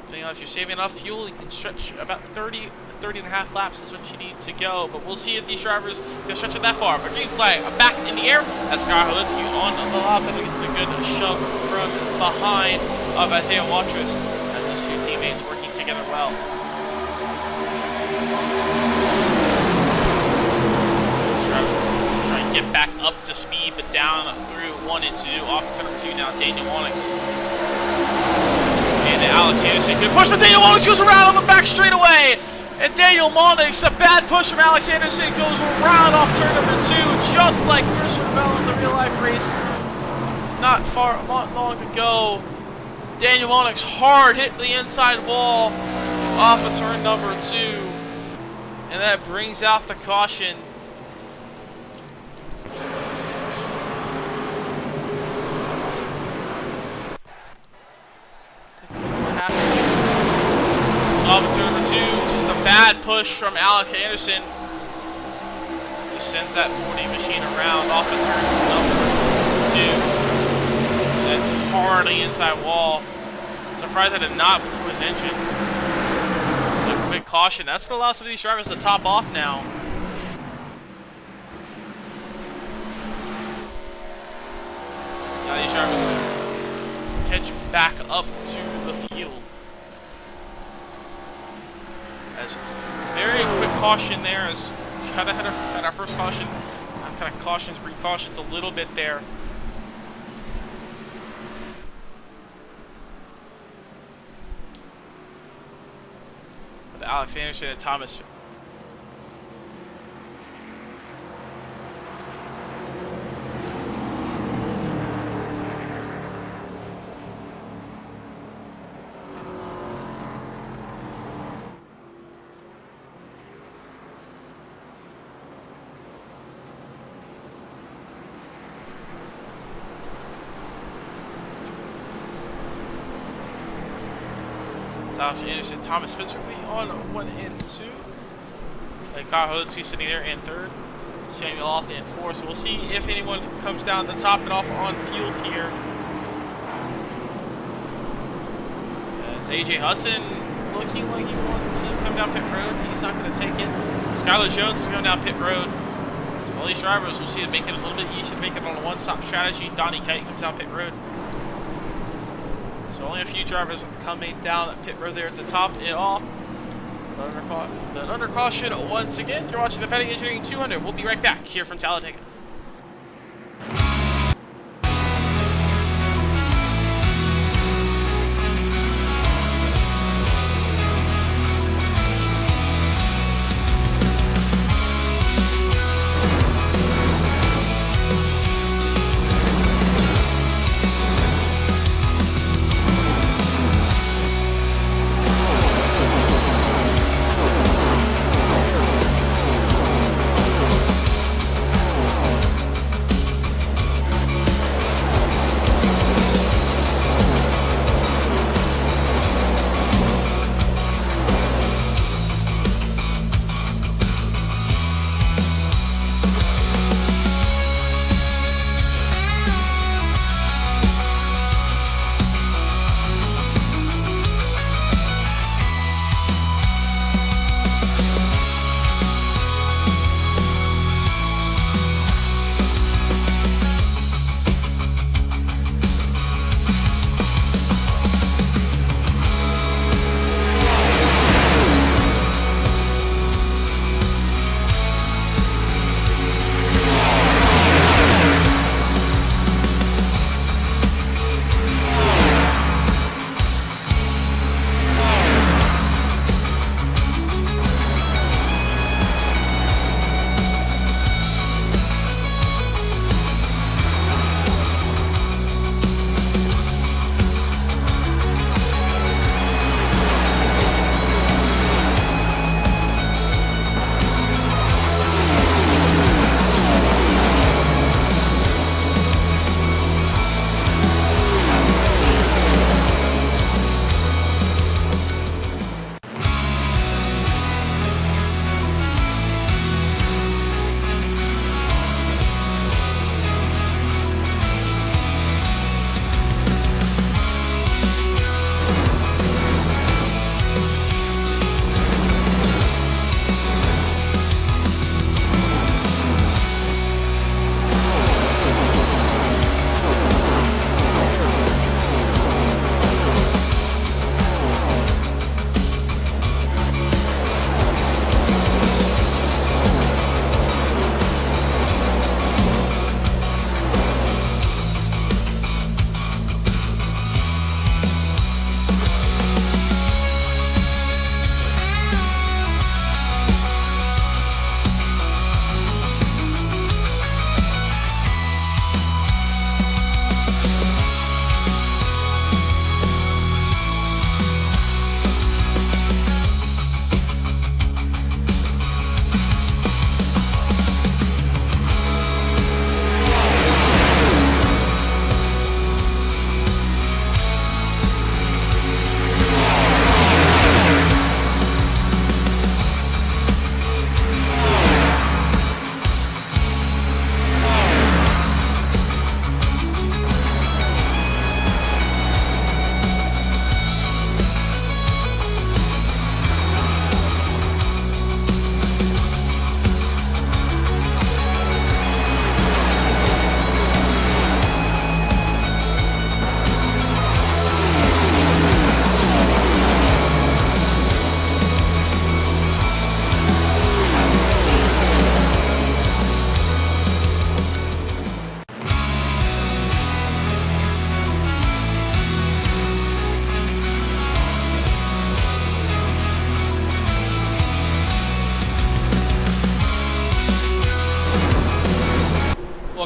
S1: Depending on if you're saving enough fuel, you can stretch about 30 and a half laps is what you need to go. But we'll see if these drivers can stretch it that far. But green flag back in the air as Carlizzi on the lap, and it's a good shove from behind of Isaiah Watrous, and those two teammates working together well. These drivers try and get back up to speed, but down through 1 and 2. Off turn 2 now, Daniel Monix. And Alex Anderson, good push, but Daniel Monix goes around on the back straightaway. And Daniel Monix, a bad push from Alex Anderson, goes around off turn number 2, just like Christopher Bell in the real-life race not long ago. Daniel Monix hard hit the inside wall off of turn number 2, and that brings out the caution. Off of turn number 2, just a bad push from Alex Anderson. Just sends that 40 machine around off of turn number 2. And then hardly inside wall. Surprised that did not blow his engine. A quick caution. That's what allows some of these drivers to top off now. Now these drivers catch back up to the field. As very quick caution there, as kind of had our first caution, kind of cautions, precautions a little bit there. But Alex Anderson and Thomas. Alex Anderson, Thomas Spencer will be on 1 and 2. Carlizzi sitting there in 3rd. Samuel off in 4th. So we'll see if anyone comes down to top it off on field here. As AJ Hudson looking like he wants to come down pit road. He's not going to take it. Skylar Jones is going down pit road. So all these drivers, we'll see it make it a little bit easier to make it on a one-stop strategy. Donnie Kite comes down pit road. So only a few drivers coming down pit road there to top it off. But under caution once again. You're watching the Patti Engineering 200. We'll be right back here from Talladega.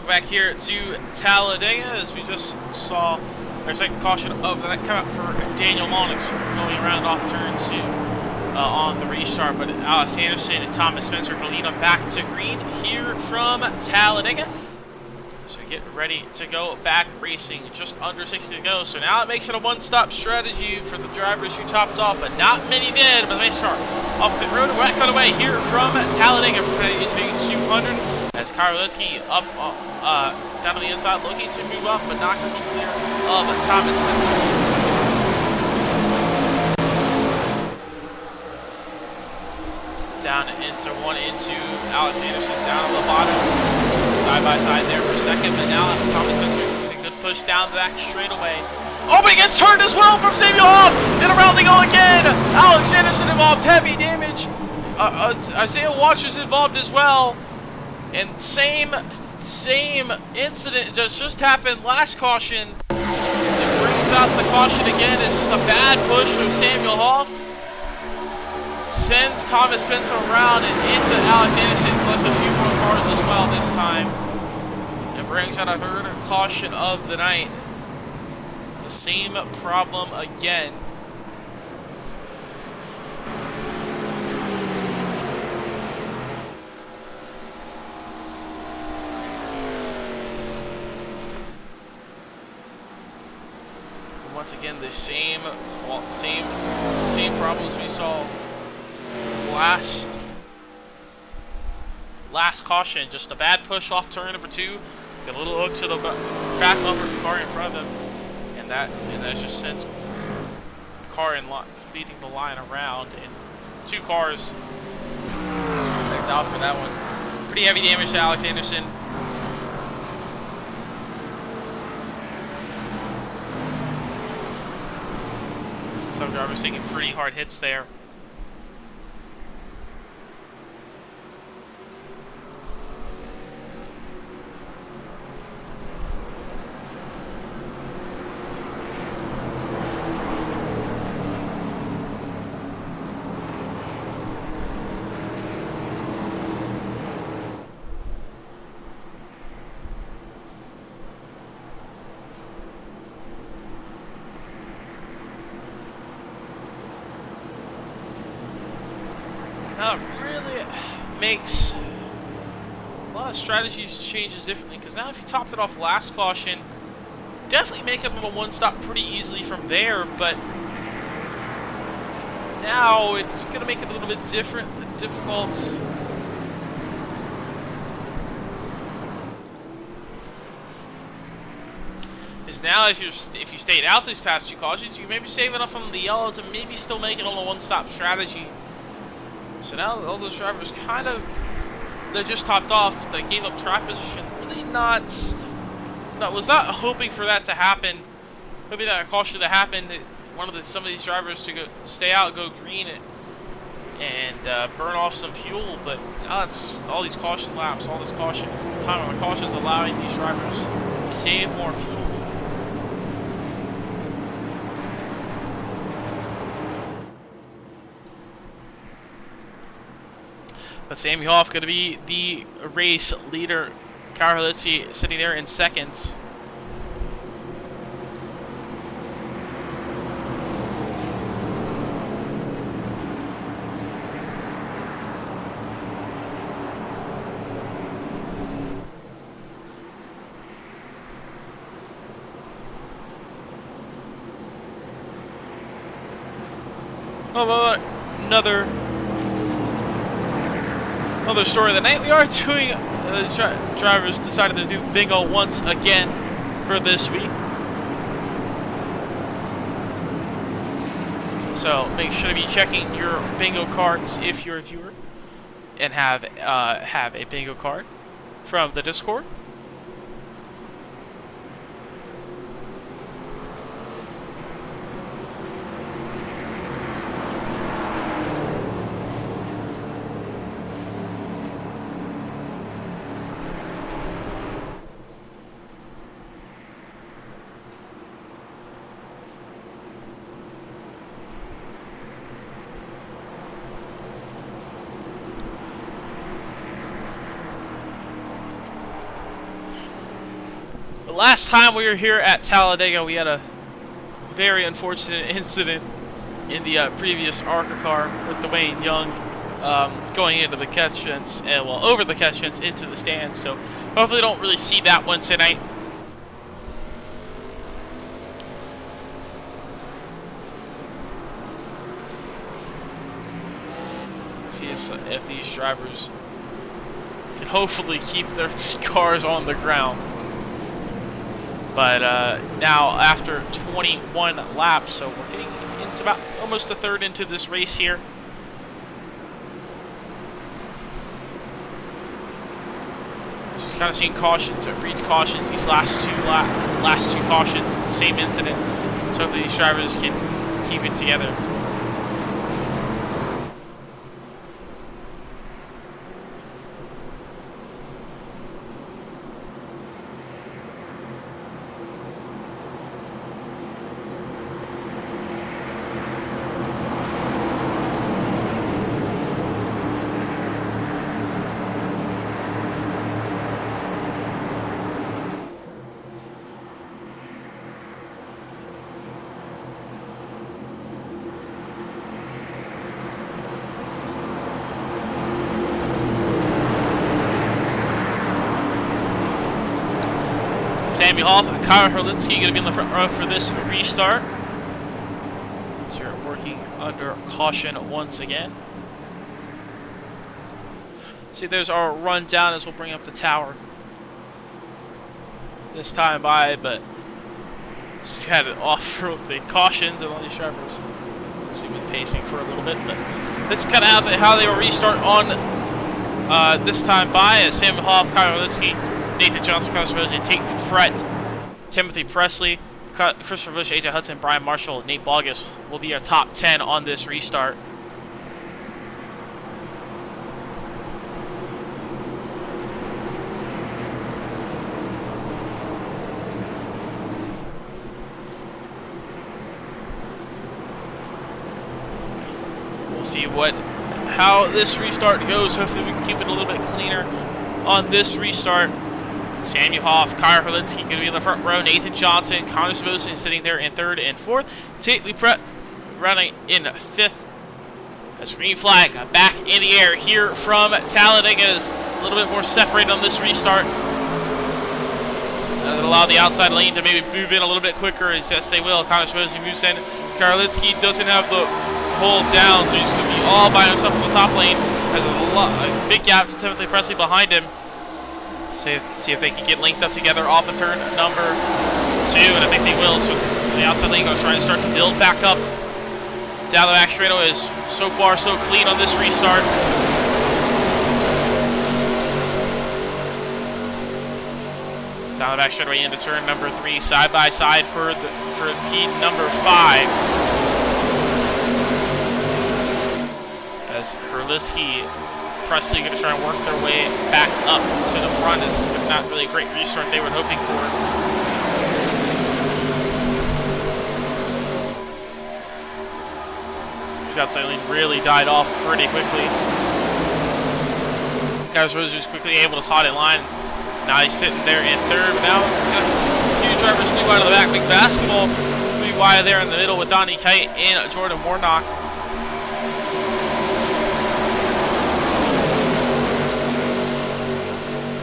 S1: back here to Talladega as we just saw our second caution of that come out for Daniel Monix going around off turn 2 on the restart, but Alex Anderson and Thomas Spencer will lead them back to green here from Talladega. So get ready to go back racing, just under 60 to go. So now it makes it a one-stop strategy for the drivers who topped off, but not many did. But they start off the road, back on the way here from Talladega for Patti 200 as Karolitsky up down to the inside, looking to move up, but not going to be clear of Thomas Spencer. Down into Alex Anderson, down on the bottom. Side by side there for a second, but now Thomas Spencer getting a good push down the back straightaway. Oh, but he gets turned as well from Samuel Hoff, and around they go again. Alex Anderson involved, heavy damage. Isaiah Watcher's involved as well, and same incident just happened last caution. It brings out the caution again. It's just a bad push from Samuel Hoff. Sends Thomas Spencer around and into Alex Anderson, plus a few more cars as well this time. It brings out a third caution of the night. The same problem again. And once again, the same problems we saw last caution. Just a bad push off turn number 2, got a little hook to the back bumper of the car in front of him, and that just sent the car leading the line around, and 2 cars. That's out for that one. Pretty heavy damage to Alex Anderson. Some drivers taking pretty hard hits there. Now it really makes a lot of strategies changes differently, because now if you topped it off last caution, definitely make it a one-stop pretty easily from there, but now it's going to make it a little bit difficult. Is now if you stayed out these past 2 cautions, you maybe save enough from the yellow to maybe still make it on a one-stop strategy. So now all those drivers they just topped off. They gave up track position. Really was not hoping for that to happen. Hoping that caution to happen. Some of these drivers to stay out, go green, and burn off some fuel. But now it's just all these caution laps, all this caution time on the cautions, allowing these drivers to save more fuel. But Sammy Hoff going to be the race leader. Karolitsky sitting there in second. Another story of the night. We are doing drivers decided to do bingo once again for this week. So make sure to be checking your bingo cards if you're a viewer and have a bingo card from the Discord. last time we were here at Talladega, we had a very unfortunate incident in the previous ARCA car with Dwayne Young going into the catch fence, and well, over the catch fence into the stand. So hopefully, don't really see that one tonight. See if these drivers can hopefully keep their cars on the ground. But now after 21 laps, so we're getting into about almost a third into this race here. Just kind of seeing cautions, read cautions. These last two cautions, the same incident. So hopefully these drivers can keep it together. Sammy Hoff and Kyle Herlinski going to be in the front row for this restart. So you're working under caution once again. See, there's our rundown as we'll bring up the tower this time by, but we've had it off for the cautions and all these drivers. So we've been pacing for a little bit, but that's kind of how they will restart on this time by. As Sammy Hoff, Kyle Herlinski, Nathan Johnson, Carlos Rosen, Tate Fret, Timothy Presley, Christopher Bush, AJ Hudson, Brian Marshall, Nate Bogus will be our top 10 on this restart. We'll see how this restart goes. Hopefully we can keep it a little bit cleaner on this restart. Sammy Hoff, Kyle Herlinski going to be in the front row. Nathan Johnson, Connor Savosin sitting there in third and fourth. Tate Lupret running in fifth. A green flag back in the air here from Talladega is a little bit more separated on this restart. That'll allow the outside lane to maybe move in a little bit quicker. Yes, they will. Connor Savosin moves in. Kyle Herlinski doesn't have the hold down, so he's going to be all by himself in the top lane. Has a big gap to Timothy Presley behind him. See if they can get linked up together off of turn number 2, and I think they will. So the outside lane goes trying to start to build back up. Down the back straightaway is so far so clean on this restart. Down the back straightaway into turn number 3, side by side for heat number 5. As Herlinski, Presley going to try and work their way back up to the front. Is not really a great restart they were hoping for. This outside lane really died off pretty quickly. Guys was just quickly able to slot in line. Now he's sitting there in third, but now a few drivers flew out of the back. Big basketball flew wide there in the middle with Donnie Kite and Jordan Warnock.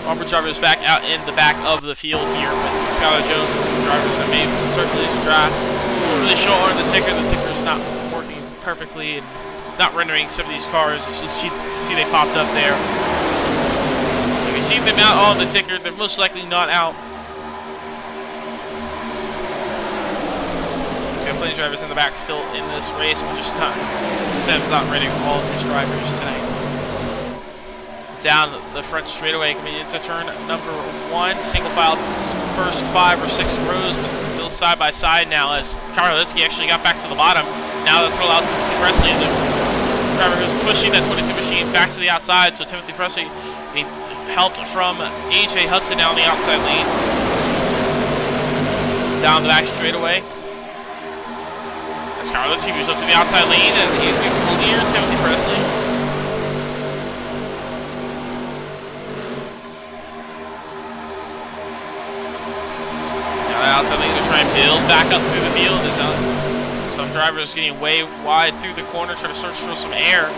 S1: Auburn drivers back out in the back of the field here with Skylar Jones and some drivers that may start to lose the drive. Don't really show on the ticker. The ticker is not working perfectly and not rendering some of these cars. You see they popped up there. So if you see them out on the ticker, they're most likely not out. So we have plenty of drivers in the back still in this race, but just not. Seb's not ready for all of his drivers tonight. Down the front straightaway coming into turn number 1, single file first 5 or 6 rows, but still side by side now as Kyle Herlinski actually got back to the bottom. Now that's allowed Timothy Presley, the driver who's pushing that 22 machine back to the outside. So Timothy Presley being helped from AJ Hudson down the outside lane. Down the back straightaway. As Kyle Herlinski moves up to the outside lane and he's going to clear Timothy Presley. outside lane to try and build back up through the field. Some drivers getting way wide through the corner, trying to search for some air.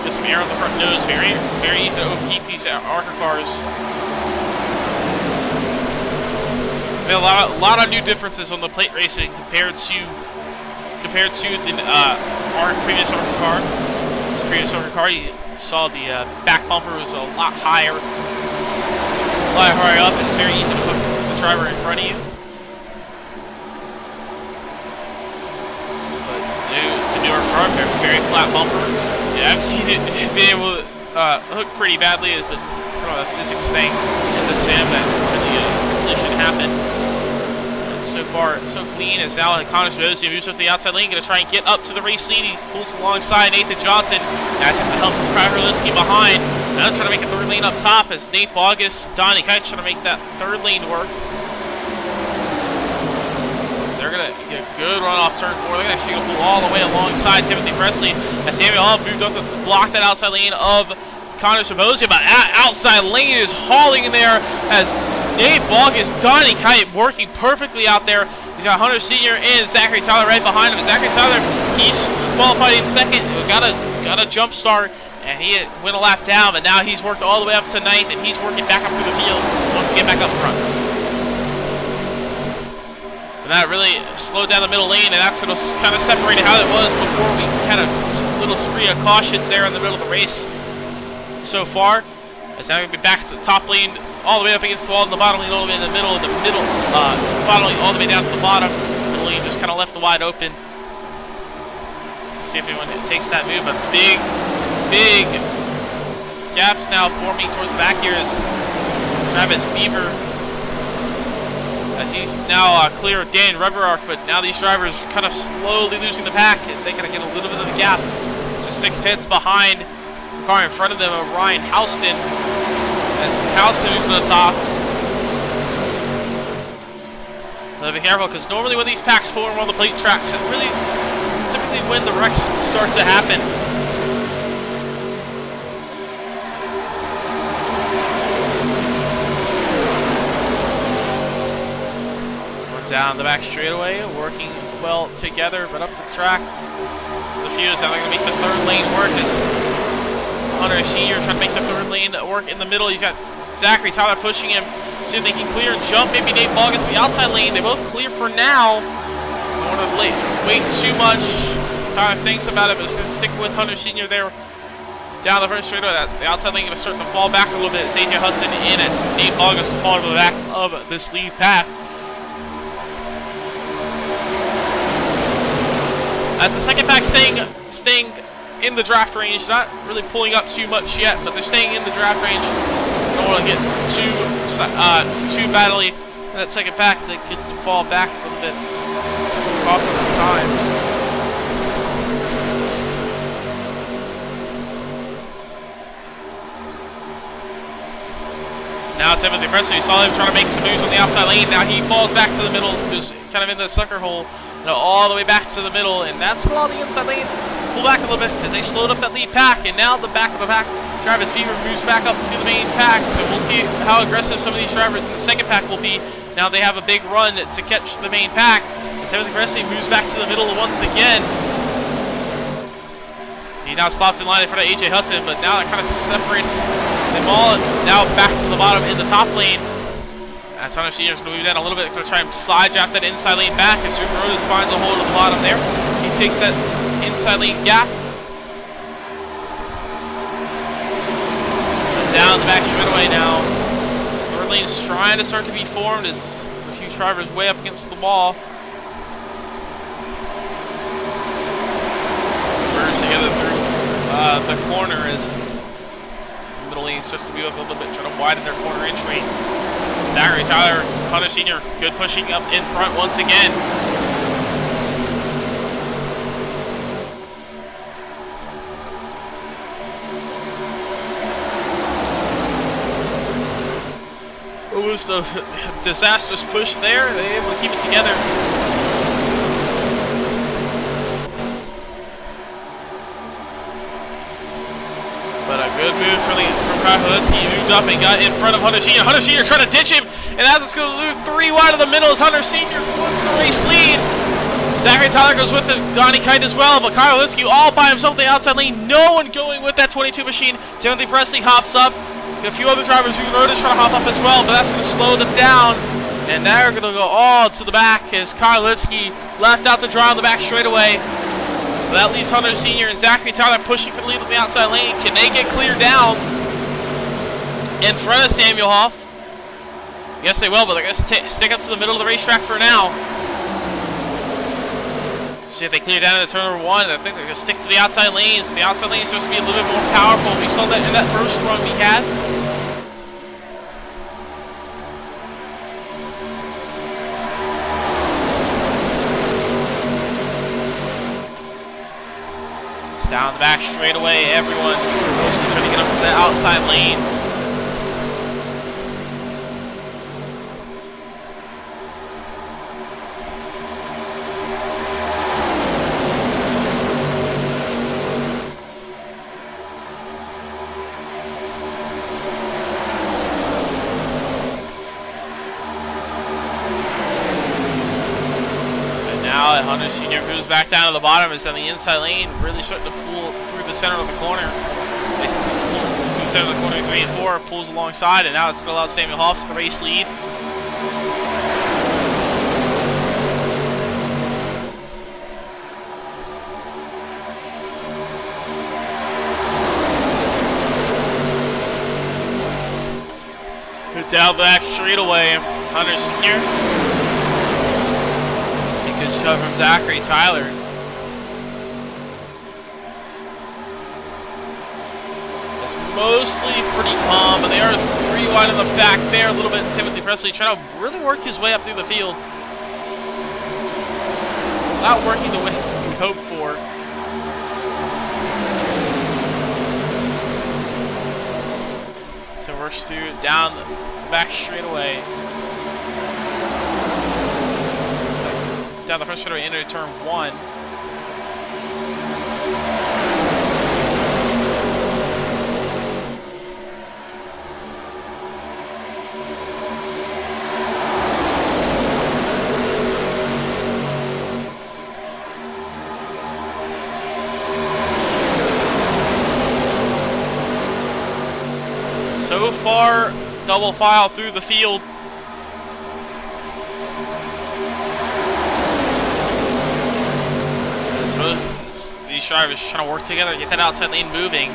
S1: Get some air on the front nose. Very, very easy to overheat these ARCA cars. I mean, a lot of new differences on the plate racing compared to the previous ARCA car. This previous ARCA car, you saw the back bumper was a lot higher up. It's very easy to put the driver in front of you. The newer car, very flat bumper. Yeah, I've seen it be able to hook pretty badly. It's a physics thing in the sim that really collision happened. And so far, so clean. As now Connor Smozy moves up the outside lane, going to try and get up to the race lead. He pulls alongside Nathan Johnson. That's going to help Crowder Linsky behind. Now trying to make a third lane up top as Nate Bogus, Donnie Kite trying to make that third lane work. They're going to get a good run off turn 4. They're going to actually go all the way alongside Timothy Presley as Samuel Hall moved up to block that outside lane of Connor Sabosia. But outside lane is hauling in there as Nate Bogus, Donnie Kite working perfectly out there. He's got Hunter Sr. and Zachary Tyler right behind him. Zachary Tyler, he's qualified in second. Got a jump start, and he went a lap down, but now he's worked all the way up to ninth, and he's working back up through the field. Wants to get back up front. And that really slowed down the middle lane, and that's going to kind of separate how it was before. We had a little spree of cautions there in the middle of the race so far. As now we're going to be back to the top lane, all the way up against the wall, and the bottom lane all the way in the middle, bottom lane all the way down to the bottom. The middle lane just kind of left wide open. See if anyone takes that move, but big gaps now forming towards the back here as Travis Beaver, as he's now clear of Dan Reberark, but now these drivers kind of slowly losing the pack as they kind of get a little bit of the gap. Just 6/10 behind the car in front of them of Ryan Houston, as Houston moves to the top. Be careful, because normally when these packs form on the plate tracks, it really typically when the wrecks start to happen. Down the back straightaway, working well together, but up the track, the fuse. Now they're going to make the third lane work as Hunter Sr. trying to make the third lane work in the middle. He's got Zachary Tyler pushing him, see if they can clear and jump. Maybe Nate Bogus in the outside lane. They both clear for now. Don't want to wait too much. Tyler thinks about it, but it's going to stick with Hunter Sr. there down the front straightaway. The outside lane going to start to fall back a little bit. It's AJ Hudson in, and Nate Bogus will fall to the back of this lead path. As the second pack staying in the draft range, not really pulling up too much yet, but they're staying in the draft range. Don't want to get too badly in that second pack. They could fall back a little bit, cost them some time. Now Timothy Presley, you saw him trying to make some moves on the outside lane. Now he falls back to the middle, goes kind of in the sucker hole. All the way back to the middle, and that's allowed the inside lane to pull back a little bit because they slowed up that lead pack, and now the back of the pack, Travis Beaver moves back up to the main pack, so we'll see how aggressive some of these drivers in the second pack will be. Now they have a big run to catch the main pack. Timothy Presley moves back to the middle once again. He now slots in line in front of AJ Hudson, but now that kind of separates them all. Now back to the bottom in the top lane. As Hunter Sr. is going to move down a little bit, going to try and slide draft that inside lane back, as Super Rose finds a hole at the bottom there. He takes that inside lane gap. And down the back straightaway now. Third lane is trying to start to be formed as a few drivers way up against the wall. Merge together through the corner as the middle lane starts to move up a little bit, trying to widen their corner entry. Zachary Tyler, Hunter Sr., good pushing up in front once again. Almost a disastrous push there. They were able to keep it together. But a good move from Kyle Hudson. He moved moved up and got in front of Hunter Sr. Hunter Sr. trying to ditch him, and that's going to lose 3 wide of the middle as Hunter Sr. puts the race lead. Zachary Tyler goes with it, Donnie Kite as well, but Kyle Linsky all by himself in the outside lane. No one going with that 22 machine. Timothy Presley hops up. Got a few other drivers who noticed trying to hop up as well, but that's going to slow them down. And they're going to go all to the back as Kyle Linsky left out to dry on the back straightaway. But that leaves Hunter Sr. and Zachary Tyler pushing for the lead on the outside lane. Can they get cleared down in front of Samuel Hoff? Yes, they will, but they're going to stick up to the middle of the racetrack for now. See if they clear down into turn number 1. I think they're going to stick to the outside lanes. The outside lane is supposed to be a little bit more powerful. We saw that in that first run we had. It's down the back straightaway. Everyone mostly trying to get up to that outside lane. Hunter Sr. moves back down to the bottom. Is on the inside lane, really starting to pull through the center of the corner. Through the center of the corner, 3 and 4, pulls alongside, and now it's going to allow Samuel Hoff to the race lead. Down back straightaway, Hunter Sr. Good shove from Zachary Tyler. It's mostly pretty calm, but they are 3 wide in the back there. A little bit. Timothy Presley trying to really work his way up through the field. Not working the way we hoped for. So works through down the back straightaway. Down the front straightaway into turn 1. So far, double file through the field. These drivers trying to work together to get that outside lane moving.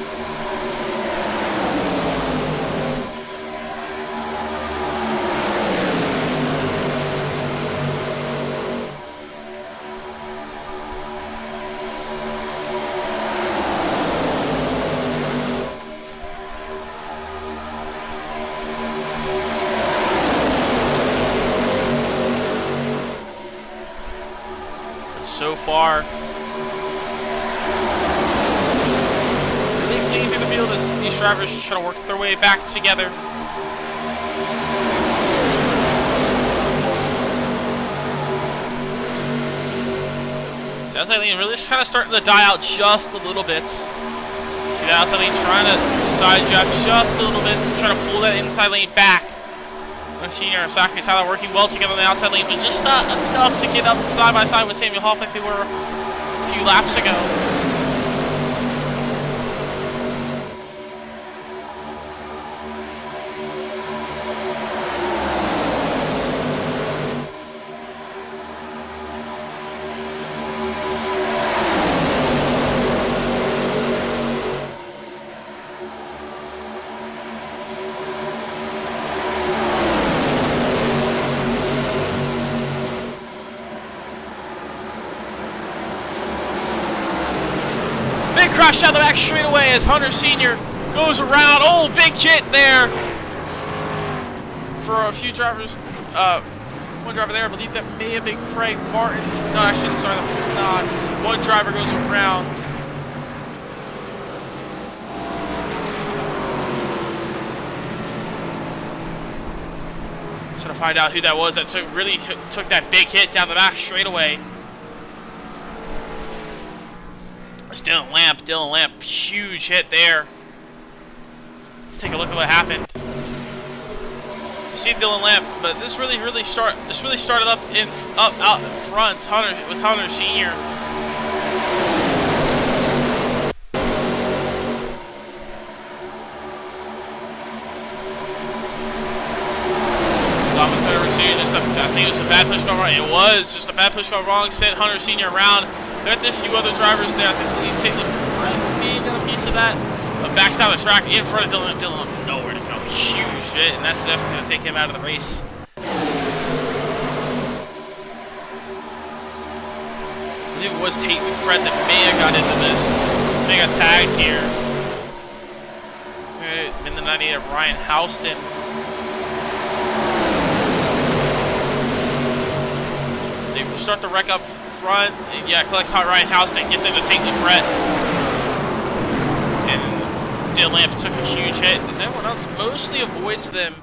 S1: So far, through the field as these drivers try to work their way back together. So outside lane really just kind of starting to die out just a little bit. See that outside lane trying to side jab just a little bit, trying to pull that inside lane back. Senior and Zachary Tyler working well together on the outside lane, but just not enough to get up side by side with Samuel Hoff like they were a few laps ago. Crash down the back straightaway as Hunter Sr. goes around. Oh, big hit there for a few drivers. One driver there, I believe that may have been Craig Martin. No, actually, sorry, that was not. One driver goes around. Trying to find out who that was that really took that big hit down the back straightaway. Dylan Lamp, huge hit there. Let's take a look at what happened. see Dylan Lamp, but this really started up out in front with Hunter Sr. I think it was a bad push going wrong. It was just a bad push going wrong. Sent Hunter Sr. around. There are a few other drivers there. I think we take maybe got a piece of that. But backs down the track in front of Dylan. Dylan nowhere to go. Huge hit, and that's definitely going to take him out of the race. I believe it was Tate McFred that may have got into this. May have got tagged here. In the 98 of Ryan Houston. Start the wreck up front. Yeah, collects hot Ryan Houston, gets into Tate McFred. And Dylan Lamp took a huge hit. As everyone else mostly avoids them.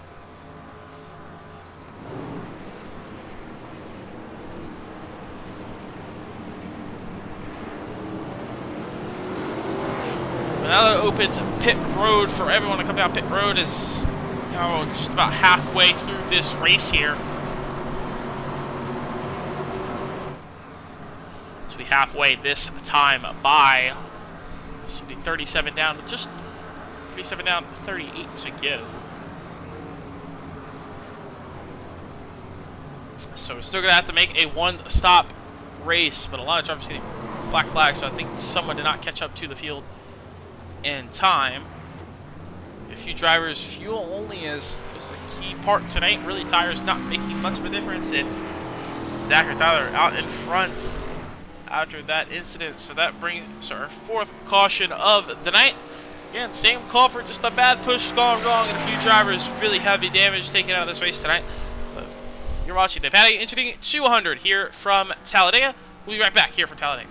S1: But now that it opens pit road for everyone to come down pit road is just about halfway through this race here. Halfway this time by should be 37 down, just 37 down, 38 to go. So we're still gonna have to make a one-stop race, but a lot of drivers getting black flags, so I think someone did not catch up to the field in time. A few drivers fuel only is the key part tonight. Really, tires not making much of a difference, and Zachary Tyler out in front after that incident. So that brings our fourth caution of the night. Again, same call for just a bad push gone wrong and a few drivers really heavy damage taken out of this race tonight. But you're watching the Patti Engineering 200 here from Talladega. We'll be right back here from Talladega.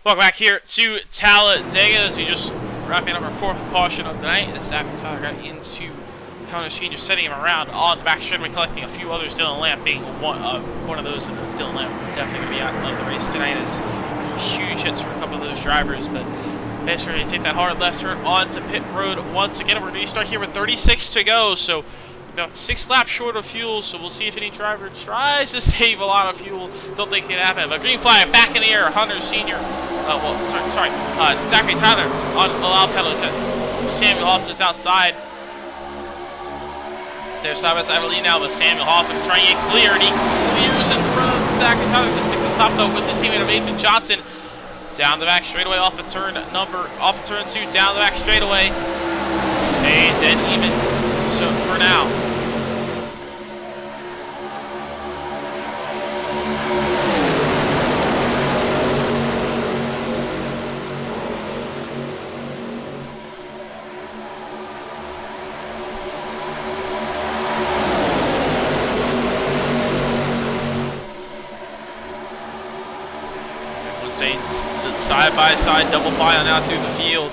S1: Welcome back here to Talladega as we just wrapping up our fourth caution of the night. As Zach and Tyler got into counter machine, just setting him around on the back straightaway, collecting a few others. Dylan Lamb being one of those. And Dylan Lamb definitely going to be out of the race tonight as huge hits for a couple of those drivers. But basically, take that hard left turn onto pit road once again. We're going to restart here with 36 to go. So about 6 laps short of fuel, so we'll see if any driver tries to save a lot of fuel. Don't think it can happen. But green flag back in the air. Hunter Sr. Zachary Tyler on the loud pedals. Samuel Hoffman's outside. They're side by side lead now, but Samuel Hoffman trying to get clear, and he clears in front of Zachary Tyler to stick to the top though with his teammate of Nathan Johnson. Down the back straightaway off of turn 2, down the back straightaway. Stay dead even. So for now. Side-by-side double pile out through the field.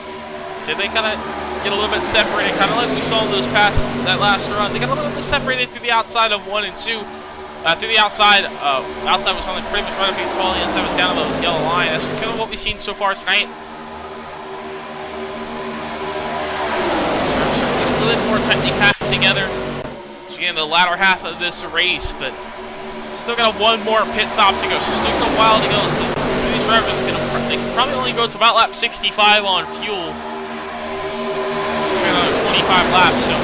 S1: So they kind of get a little bit separated, kind of like we saw those past that last run. They got a little bit separated through the outside of 1 and 2. Through the outside, outside was running pretty much right up against the wall. The inside was down to the yellow line. That's kind of what we've seen so far tonight. A little bit more tightly packed together as we get in the latter half of this race, but still got one more pit stop to go. So still got a while to go. So these drivers they can probably only go to about lap 65 on fuel. Another 25 laps, so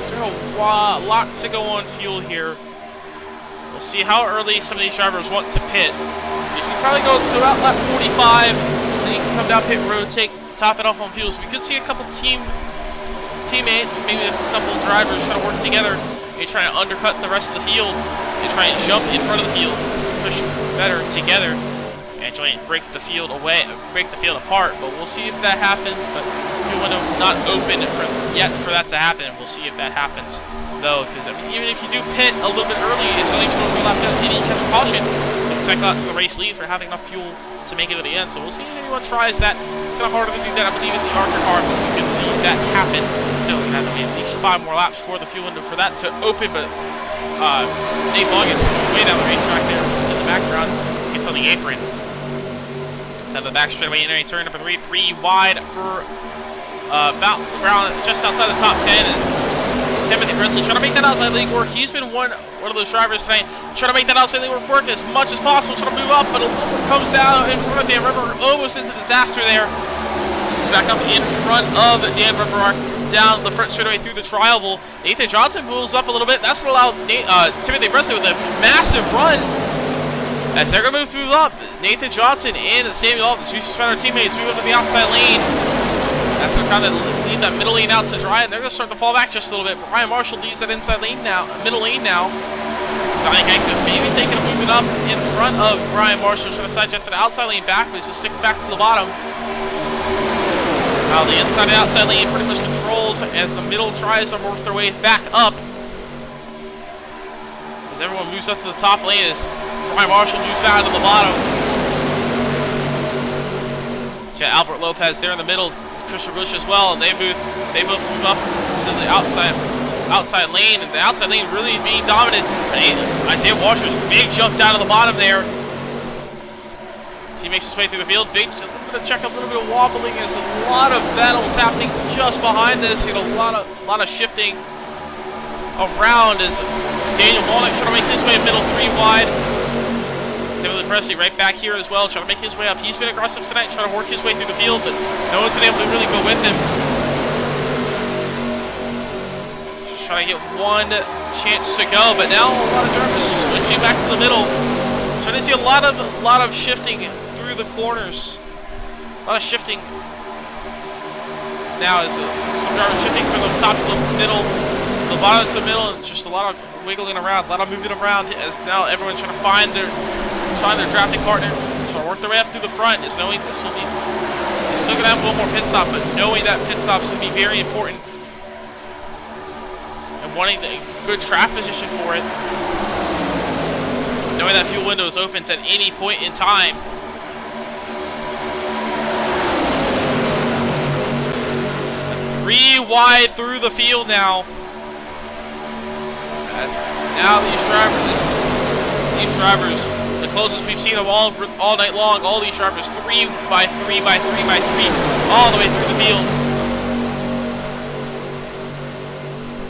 S1: still a lot to go on fuel here. We'll see how early some of these drivers want to pit. You can probably go to about lap 45, and you can come down pit road, top it off on fuel. So we could see a couple teammates, maybe a couple drivers try to work together. They try to undercut the rest of the field. They try and jump in front of the field, push better together, and try and break the field apart. But we'll see if that happens. But the window not open yet for that to happen. We'll see if that happens though, because I mean, even if you do pit a little bit early, it's only short of lap down, and you catch a caution. You can cycle out to the race lead for having enough fuel to make it to the end. So we'll see if anyone tries that. It's kind of harder to do that, I believe, in the ARCA car, but we can see that happen. So we have to be at least 5 more laps before the fuel window for that to open. But Nate Long is way down the racetrack there in the background. He gets on the apron. Now the back straightaway entering turn number 3 wide for about around just outside the top 10 is Timothy Presley trying to make that outside lane work. He's been one of those drivers tonight trying to make that outside lane work as much as possible, trying to move up, but a little bit comes down in front of Dan River, almost into disaster there. Back up in front of Dan River, down the front straightaway through the tri-oval. Nathan Johnson moves up a little bit. That's what allowed Timothy Presley with a massive run. As they're going to move through up, Nathan Johnson and Samuel, the two suspended teammates, move up to the outside lane. That's going to kind of leave that middle lane out to dry, and they're going to start to fall back just a little bit. But Ryan Marshall leads that inside lane now, middle lane now. Donnie Hank maybe thinking of moving up in front of Ryan Marshall, trying to side jet to the outside lane back, but he's going to stick back to the bottom. Now the inside and outside lane pretty much controls as the middle tries to work their way back up. As everyone moves up to the top lane as Ryan Marshall moves down to the bottom. So Albert Lopez there in the middle, Christian Bush as well. They both move up to the outside lane, and the outside lane really being dominant. Isaiah Washer's big jump down to the bottom there. He makes his way through the field. Big, a check, a little bit of wobbling. There's a lot of battles happening just behind this. You know, a lot of shifting around as Daniel Molnick trying to make his way middle 3 wide. Timothy Presley right back here as well, trying to make his way up. He's been aggressive tonight, trying to work his way through the field, but no one's been able to really go with him. Just trying to get one chance to go, but now a lot of drivers switching back to the middle. Trying to see a lot of shifting through the corners. A lot of shifting now as some drivers shifting from the top to the middle, the bottom to the middle, and just a lot of wiggling around, a lot of moving around as now everyone's trying to find their drafting partner. So work their way up through the front is knowing this will be, they're still going to have one more pit stop, but knowing that pit stop is going to be very important and wanting the good track position for it. Knowing that fuel window is open at any point in time. 3 wide through the field now. Now these drivers, the closest we've seen them all night long. All these drivers, 3 by 3 by 3 by 3, all the way through the field.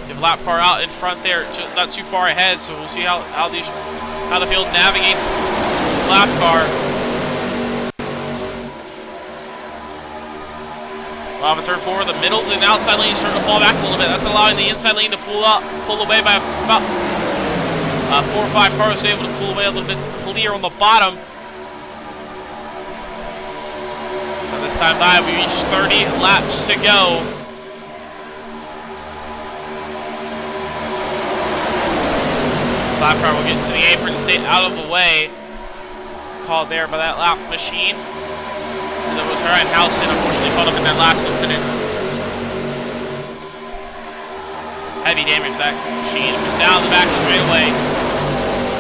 S1: You have a lap car out in front there, just not too far ahead. So we'll see how the field navigates the lap car. Well, in turn 4, the middle and outside lane is starting to fall back a little bit. That's allowing the inside lane to pull away by about 4 or 5 cars, so able to pull away a little bit clear on the bottom. So this time by, we reached 30 laps to go. This lap car will get to the apron, stay out of the way. Called there by that lap machine. And it was her and Housen, unfortunately, caught up in that last incident. Heavy damage to that machine. Down the back straightaway.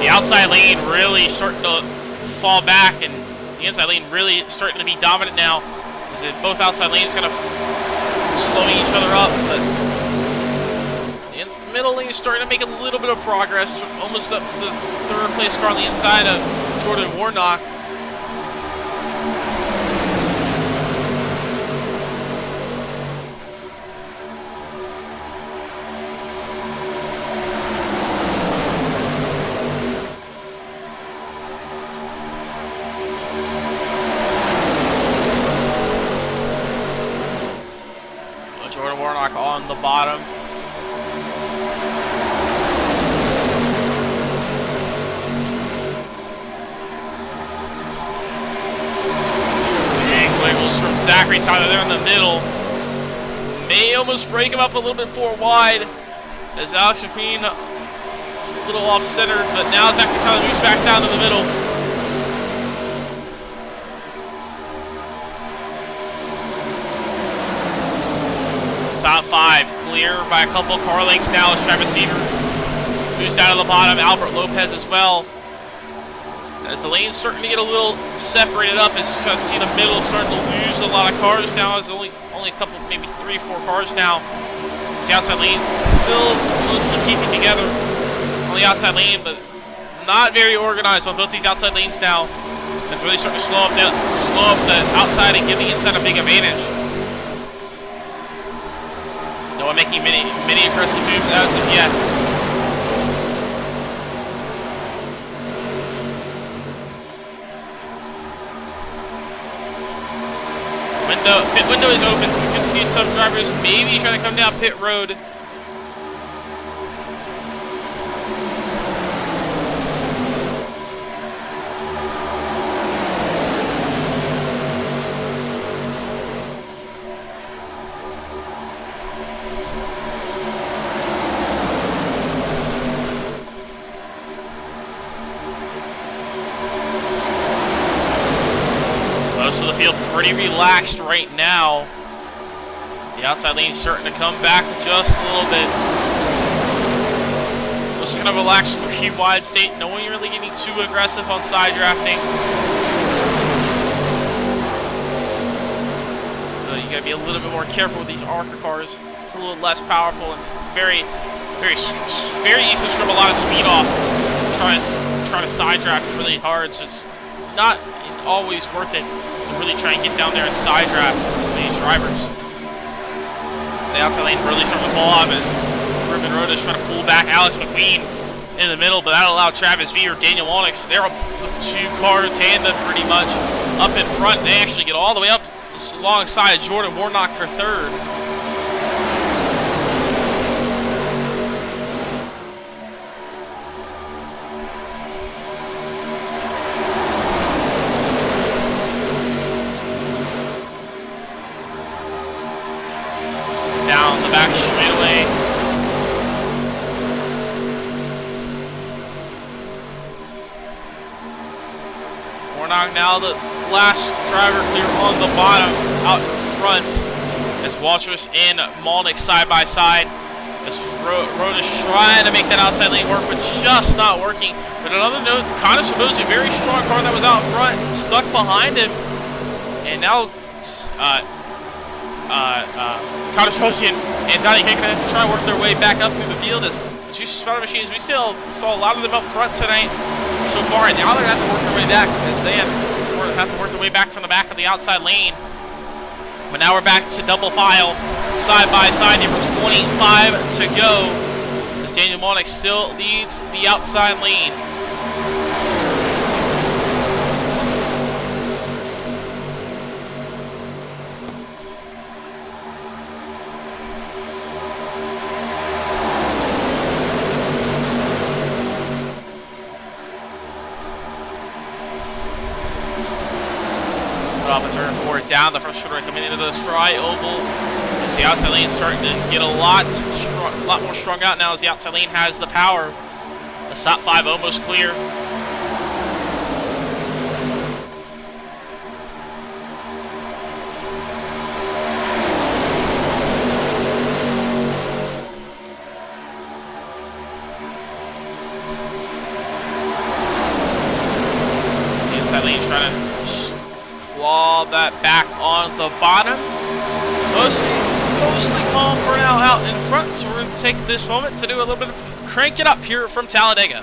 S1: The outside lane really starting to fall back, and the inside lane really starting to be dominant now. As both outside lanes kind of slowing each other up, but the middle lane is starting to make a little bit of progress, almost up to the 3rd place car on the inside of Jordan Warnock. On the bottom. Big wiggles from Zachary Tyler there in the middle. May almost break him up a little bit 4 wide as Alex McQueen a little off-centered, but now Zachary Tyler moves back down to the middle. Top 5 clear by a couple car lengths now as Travis Beaver moves down to the bottom. Albert Lopez as well. As the lane's starting to get a little separated up, as you kind of see the middle starting to lose a lot of cars now. There's only a couple, maybe 3 or 4 cars now. It's the outside lane still mostly keeping together on the outside lane, but not very organized on both these outside lanes now. It's really starting to slow up the outside and give the inside a big advantage. No one making many aggressive moves as of yet. Pit window is open, so we can see some drivers maybe trying to come down pit road. Most of the field pretty relaxed right now. The outside lane starting to come back just a little bit. Just kind of relaxed 3 wide state. No one really getting too aggressive on side drafting. So you gotta be a little bit more careful with these ARCA cars. It's a little less powerful and very easy to strip a lot of speed off. Trying to side draft really hard, so it's not always worth it to really try and get down there and side draft these drivers. The outside lane really starting to fall off as Ruben Rhoda is trying to pull back Alex McQueen in the middle, but that'll allow Travis V or Daniel Wallnix. They're a 2-car tandem pretty much up in front. They actually get all the way up alongside Jordan Warnock for 3rd. Down the back straightaway. Warnock now the last driver clear on the bottom, out in front, as Waltrus and Malnick side by side. As Road is trying to make that outside lane work, but just not working. But another note, Connor Sabosi, very strong car that was out front, stuck behind him, and now Connor Sposian and Donnie Hickman to try to work their way back up through the field as the two Spider Machines. We still saw a lot of them up front tonight so far, and now they're going to have to work their way back as they have to work their way back from the back of the outside lane. But now we're back to double file, side by side here with 25 to go as Daniel Malnick still leads the outside lane. Off the turn 4 down the front straightaway coming into the Stry Oval. As the outside lane starting to get a lot more strung out now as the outside lane has the power. The top 5 almost clear. The inside lane trying to claw that back on the bottom. Mostly calm for now out in front, so we're going to take this moment to do a little bit of crank it up here from Talladega.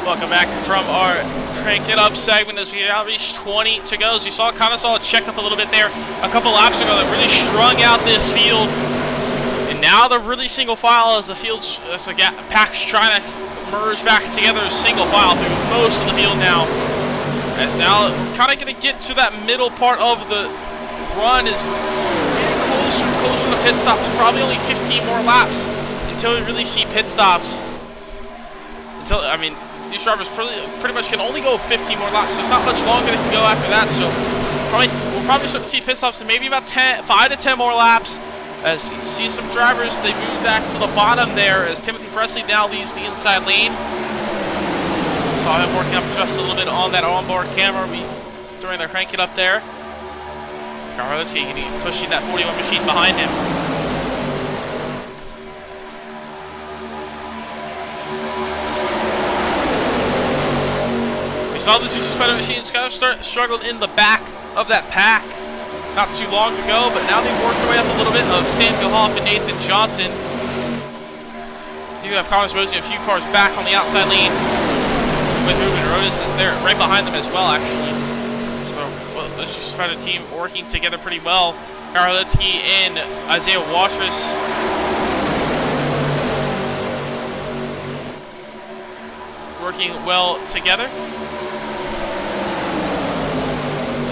S1: Welcome back from our crank it up segment as we now reach 20 to go. As you kind of saw it check up a little bit there a couple laps ago that really strung out this field. And now they're really single file as the pack's trying to merge back together single file through most of the field now. As now we're kind of going to get to that middle part of the run is getting closer and closer to pit stops. Probably only 15 more laps until we really see pit stops. These drivers pretty much can only go 15 more laps. So it's not much longer they can go after that. So we'll probably start to see pit stops in maybe about 5 to 10 more laps. As you see some drivers, they move back to the bottom there as Timothy Presley now leads the inside lane. Saw him working up just a little bit on that onboard camera during their cranking up there. Carlos pushing that 41 machine behind him. We saw the two Spider machines kind of struggled in the back of that pack not too long ago, but now they've worked their way up a little bit of Samuel Hoff and Nathan Johnson. Do have Thomas Rosie a few cars back on the outside lane with Ruben Rodas is there right behind them as well, actually. So let's just try the team working together pretty well. Karolitsky and Isaiah Watrous working well together.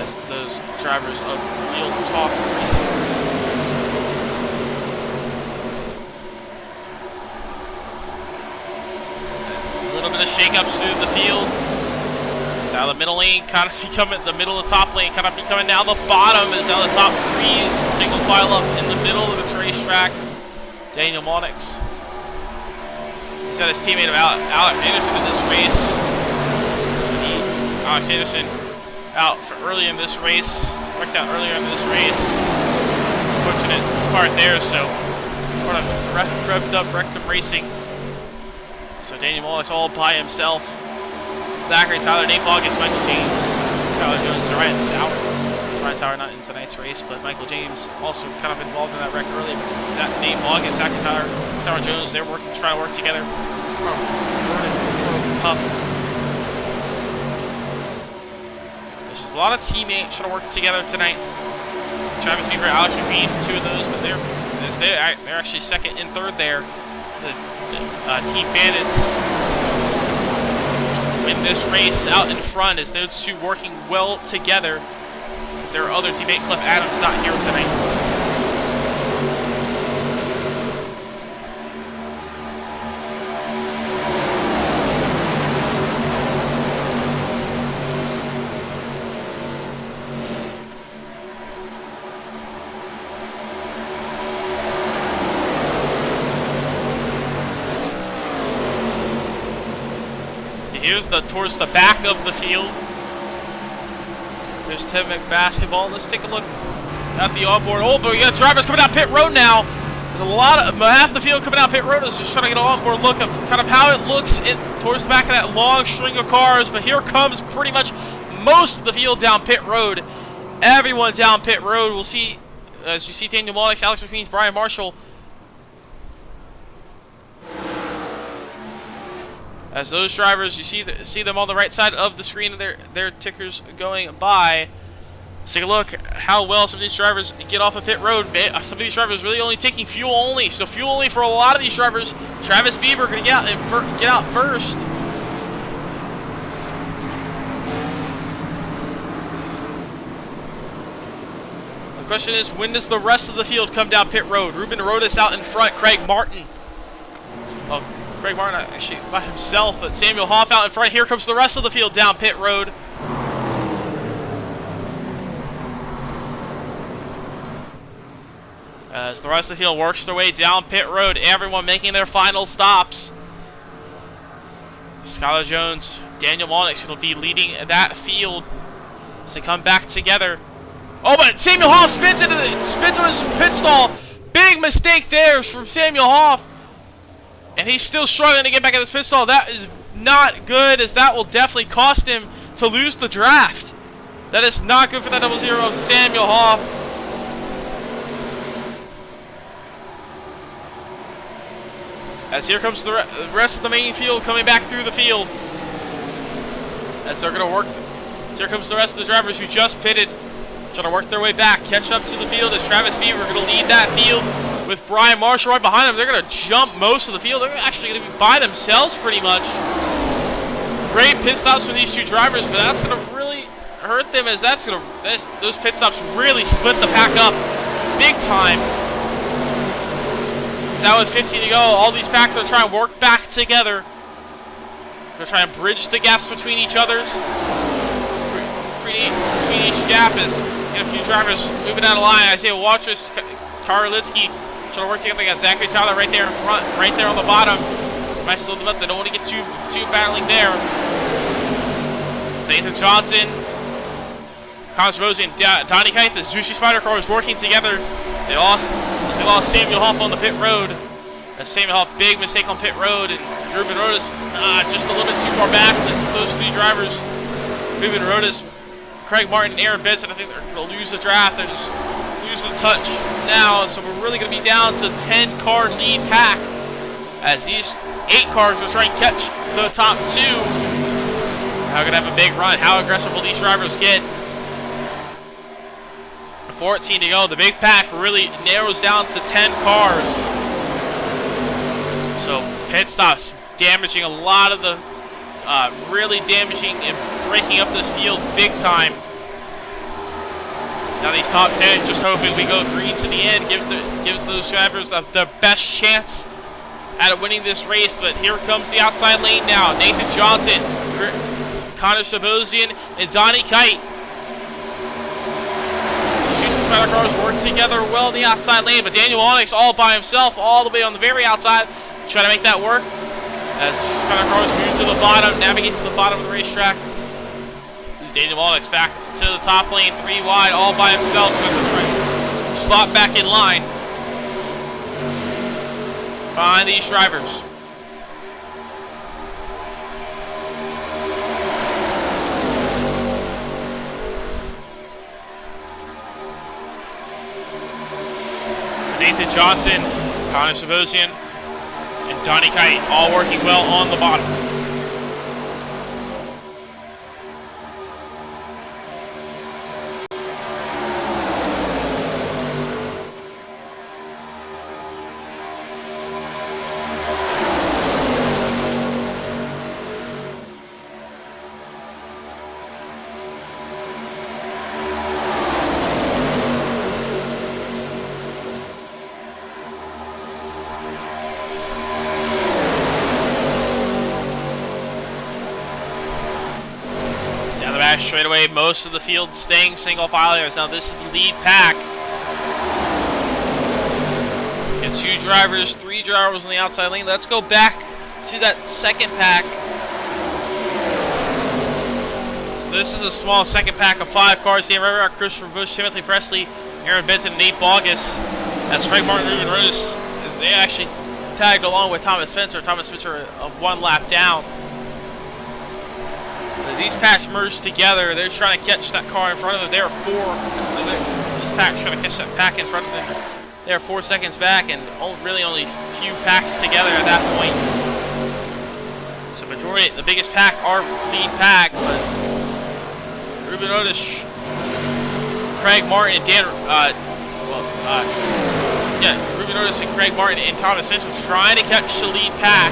S1: As those drivers of real talk racing. A little bit of shake-ups through the field. It's out of the middle lane, kind of becoming the middle of the top lane, kind of becoming now the bottom is now the top three, single file up in the middle of the racetrack. Daniel Monix. He's got his teammate Alex Anderson in this race. Alex Anderson out for earlier in this race, wrecked out earlier in this race. Fortunate part there, so sort of revved up Rectum Racing. So Daniel Monix all by himself. Zachary Tyler, Nate Boggins, Michael James, Skylar Jones, Ryan Sauer. Ryan Sauer not in tonight's race, but Michael James also kind of involved in that wreck early. Nate Boggins, Zachary Tyler, Skylar Jones, they're trying to work together. Cup. There's just a lot of teammates trying to work together tonight. Travis Beaver, Alex McQueen, two of those, but they're actually second and third there. The Team Bandits win this race out in front as those two working well together. As their other teammate Cliff Adams not here tonight. Here's towards the back of the field. There's Tim McBasketball. Let's take a look at the onboard. Oh, but we got drivers coming out pit road now. There's a lot of half the field coming out pit road. Is just trying to get an onboard look of kind of how it looks towards the back of that long string of cars. But here comes pretty much most of the field down pit road. Everyone down pit road. We'll see as you see Daniel Monix, Alex McQueen, Brian Marshall. As those drivers, you see them on the right side of the screen, their tickers going by. Let's take a look how well some of these drivers get off of pit road. Some of these drivers really only taking fuel only, so fuel only for a lot of these drivers. Travis Bieber going to get out first. The question is, when does the rest of the field come down pit road? Ruben Rodas out in front, Craig Martin. Oh, Craig Martin actually by himself, but Samuel Hoff out in front. Here comes the rest of the field down pit road. As the rest of the field works their way down pit road, everyone making their final stops. Skylar Jones, Daniel Monix will be leading that field as they come back together. Oh, but Samuel Hoff spins into his pit stall. Big mistake there from Samuel Hoff. And he's still struggling to get back in this pit stall. That is not good, as that will definitely cost him to lose the draft. That is not good for that 00 of Samuel Hoff. As here comes the rest of the main field coming back through the field. As they're going to work. Here comes the rest of the drivers who just pitted. Trying to work their way back. Catch up to the field as Travis Beaver going to lead that field. With Brian Marshall right behind them, they're going to jump most of the field. They're actually going to be by themselves pretty much. Great pit stops from these two drivers, but that's going to really hurt them as those pit stops really split the pack up big time. So now with 15 to go, all these packs are trying to work back together. They're trying to bridge the gaps between each others. Between each gap is a few drivers moving out of line. Isaiah Watrous Karolitsky trying to work together. They got Zachary Tyler right there in front, right there on the bottom. Might slow them up. They don't want to get too battling there. Nathan Johnson, Connor Sebastian, Donnie Kite, the Juicy Spider Cars working together. They lost Samuel Hoff on the pit road. Samuel Hoff, big mistake on pit road, and Ruben Rodas just a little bit too far back. Those three drivers, Ruben Rodas, Craig Martin, and Aaron Benson, I think they're going to lose the draft. They're just losing touch now, so we're really going to be down to 10-car lead pack as these 8 cars are trying to catch the top 2. Now going to have a big run. How aggressive will these drivers get? 14 to go. The big pack really narrows down to 10 cars. So pit stops damaging a lot of the, really damaging and breaking up this field big time. Now these top 10, just hoping we go green to the end, gives those drivers the best chance at winning this race. But here comes the outside lane now. Nathan Johnson, Connor Sebastian, and Donnie Kite. Spider Cars work together well in the outside lane, but Daniel Onyx all by himself, all the way on the very outside, trying to make that work. As Spider Cars move to the bottom, navigate to the bottom of the racetrack. This is Daniel Onyx back to the top lane, 3 wide, all by himself, with the slot back in line behind these drivers. Nathan Johnson, Connor Sebastian, and Donnie Kite all working well on the bottom. Straight away, most of the field staying single filers. Now this is the lead pack. Get 2 drivers, 3 drivers on the outside lane. Let's go back to that second pack. So this is a small second pack of 5 cars. Dan Rivera, Christopher Bush, Timothy Presley, Aaron Benson, and Nate Bogus. That's Craig Martin, Ruben Rodas. They actually tagged along with Thomas Spencer. Thomas Spencer 1 lap down. These packs merged together. They're trying to catch that car in front of them. There are 4. This pack's trying to catch that pack in front of them. They are 4 seconds back, and really only a few packs together at that point. So majority, the biggest pack are lead pack, but Ruben Otis, Craig Martin, and Dan, Ruben Otis and Craig Martin and Thomas Spencer trying to catch the lead pack.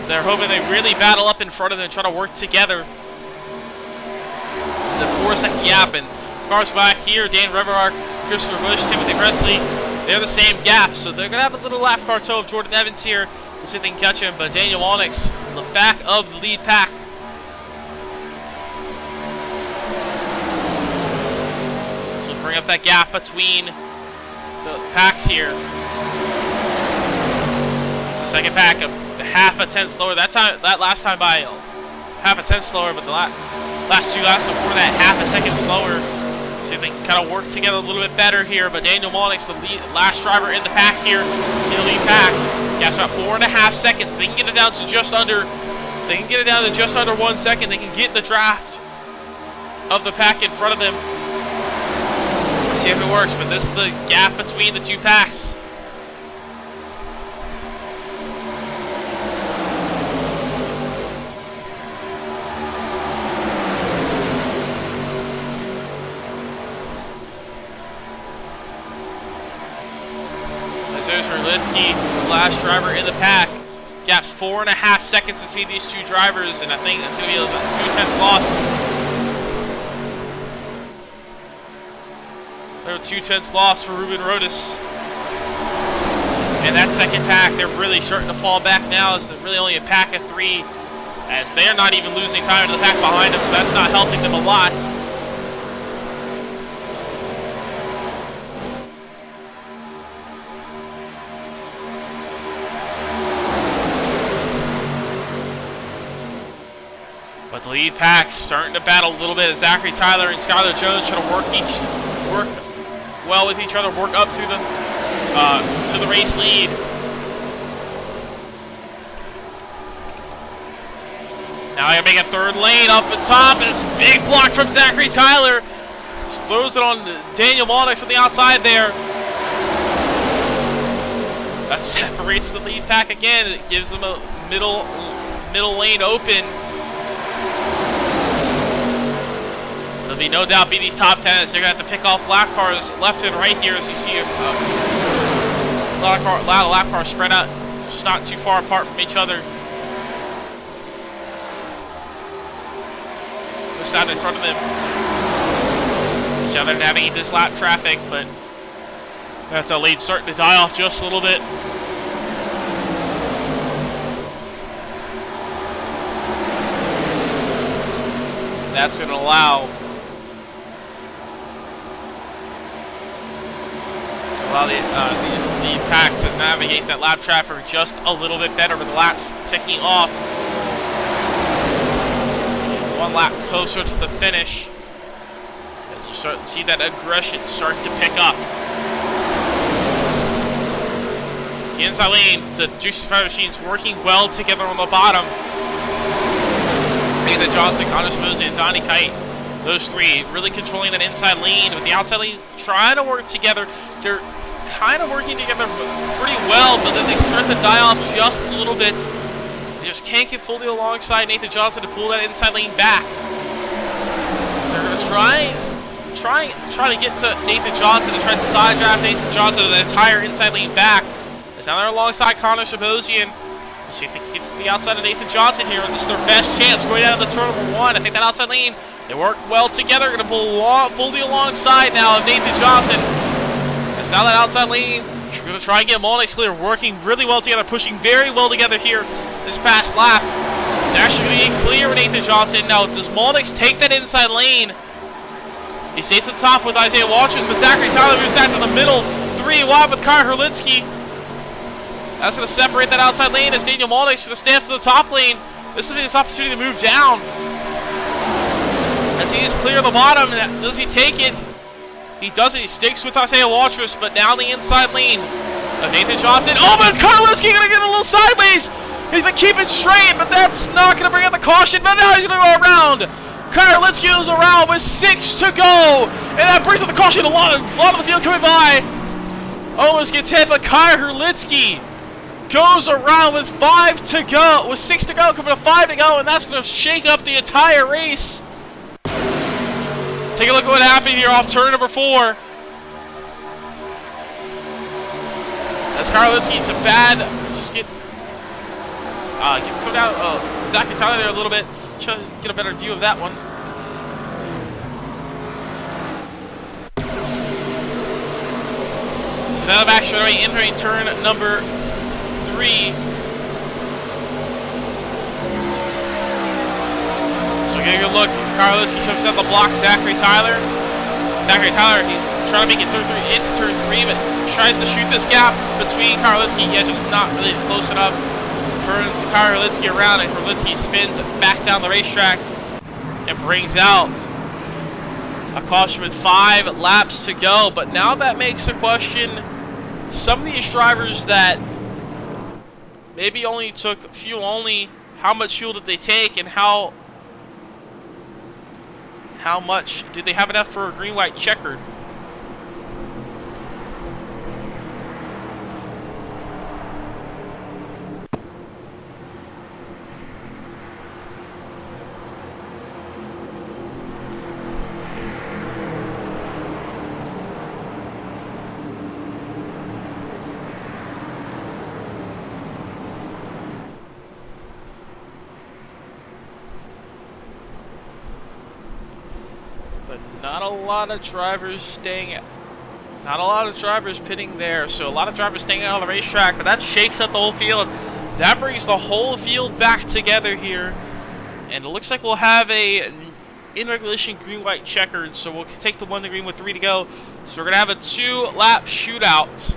S1: They're hoping they really battle up in front of them and try to work together. The 4-second gap, and cars back here, Dan Reverard, Christopher Bush, Timothy Presley, they're the same gap, so they're going to have a little lap car tow of Jordan Evans here. We'll see if they can catch him, but Daniel Onyx, the back of the lead pack. So we'll bring up that gap between the packs here. It's the second pack of half a tenth slower. That last time by half a tenth slower, but the last 2 laps before that half a second slower. See if they can kind of work together a little bit better here. But Daniel Onyx, the last driver in the pack here, in the lead pack, gas about 4.5 seconds. They can get it down to just under. They can get it down to just under 1 second. They can get the draft of the pack in front of them. We'll see if it works. But this is the gap between the 2 packs. The last driver in the pack, gaps 4.5 seconds between these 2 drivers, and I think that's going to be about 2 tenths lost. There are 2 tenths lost for Ruben Rodas. And that second pack, they're really starting to fall back now. It's really only a pack of 3, as they are not even losing time to the pack behind them, so that's not helping them a lot. lead pack starting to battle a little bit. Zachary Tyler and Skylar Jones trying to work well with each other, work up to the race lead. Now I gotta make a third lane up the top. This big block from Zachary Tyler. Just throws it on Daniel Monix on the outside there. That separates the lead pack again. It gives them a middle lane open. There'll be no doubt these top 10s. They're gonna have to pick off lap cars left and right here, as you see a lot of lap cars spread out, just not too far apart from each other. Just out in front of them. See how they're navigating this lap traffic, but that's a lead starting to die off just a little bit. That's going to allow the pack to navigate that lap traffic just a little bit better with the laps ticking off. One lap closer to the finish. As you start to see that aggression start to pick up. It's the inside lane, the Juicy Fire Machines working well together on the bottom. Nathan Johnson, Connor Smoozy, and Donnie Kite. Those three really controlling that inside lane, with the outside lane trying to work together. They're kind of working together pretty well, but then they start to die off just a little bit. They just can't get fully alongside Nathan Johnson to pull that inside lane back. They're going to try to get to Nathan Johnson and try to side draft Nathan Johnson to the entire inside lane back. As now they're alongside Connor Shabozian. See if they can get to the outside of Nathan Johnson here. This is their best chance going out of the turn number one. I think that outside lane, they work well together. Going to pull fully alongside now of Nathan Johnson. As now that outside lane, we're going to try and get Monix clear. Working really well together, pushing very well together here this past lap. They're actually going to get clear with Nathan Johnson. Now, does Monix take that inside lane? He stays at the top with Isaiah Walters, but Zachary Tyler moves back to the middle. 3 wide with Kyle Herlinsky. That's going to separate that outside lane as Daniel Monix going to stand to the top lane. This will be his opportunity to move down. As he is clear of the bottom, does he take it? He doesn't. He sticks with Isaiah Walters, but now the inside lane of Nathan Johnson. Oh, but Kyle Herlinsky going to get a little sideways. He's going to keep it straight, but that's not going to bring out the caution. But now he's going to go around. Kyle Herlinsky goes around with 6 to go, and that brings out the caution. A lot of the field coming by. Almost gets hit, but Kyle Herlinsky goes around with 5 to go, with 6 to go, coming to 5 to go, and that's going to shake up the entire race. Let's take a look at what happened here off turn number 4. As Karlinski to bad, just gets come out. Zachary Tyler there a little bit. Try to get a better view of that one. So now the back straightaway entering turn number 3. So getting a good look. Karlinski comes down the block. Zachary Tyler, he's trying to make it into turn 3, but tries to shoot this gap between Karlinski. Yeah, just not really close enough. Turns Karlinski around, and Karlinski spins back down the racetrack and brings out a caution with 5 laps to go. But now that makes a question. Some of these drivers that maybe only took fuel only, how much fuel did they take, and how much did they have enough for a green-white checkered? Not a lot of drivers pitting there, so a lot of drivers staying out on the racetrack, but that shakes up the whole field. That brings the whole field back together here, and it looks like we'll have a in regulation green-white checkered, so we'll take the 1 to green with 3 to go. So we're going to have a 2-lap shootout.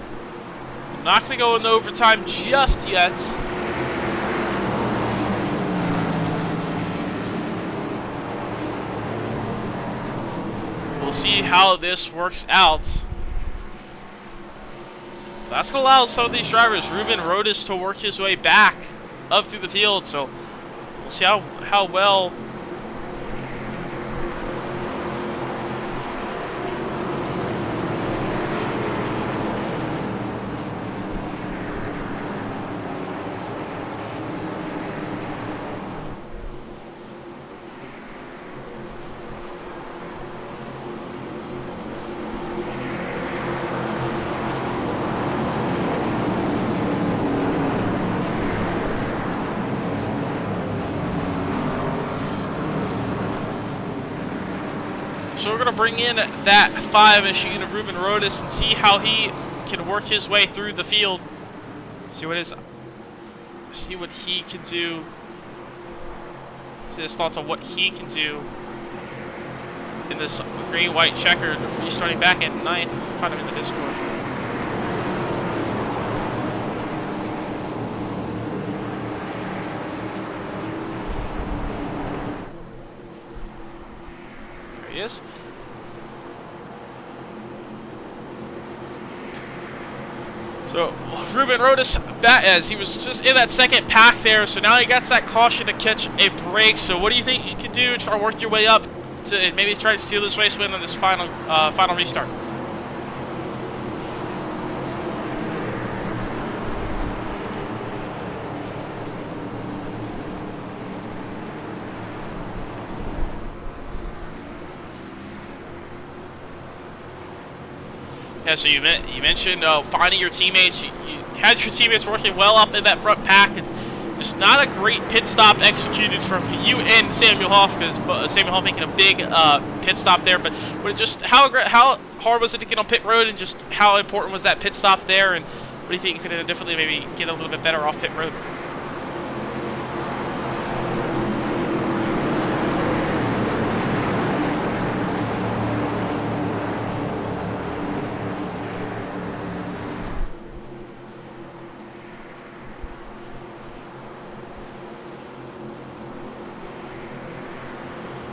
S1: I'm not going to go into overtime just yet. we'll see how this works out. That's going to allow some of these drivers, Ruben Rodas, to work his way back up through the field. So we'll see how well So we're going to bring in that 5 machine of Ruben Rodas and see how he can work his way through the field. See what he can do. See his thoughts on what he can do in this green-white checkered, restarting back at 9th. Find him in the Discord. There he is. So Ruben Rodas, as he was just in that second pack there, so now he gets that caution to catch a break. So what do you think you can do? Try to work your way up to maybe try to steal this race win on this final restart. Yeah, so you mentioned finding your teammates. You had your teammates working well up in that front pack, and just not a great pit stop executed from you and Samuel Hoff, because Samuel Hoff making a big pit stop there. But just how hard was it to get on pit road, and just how important was that pit stop there? And what do you think you could have done differently, maybe get a little bit better off pit road?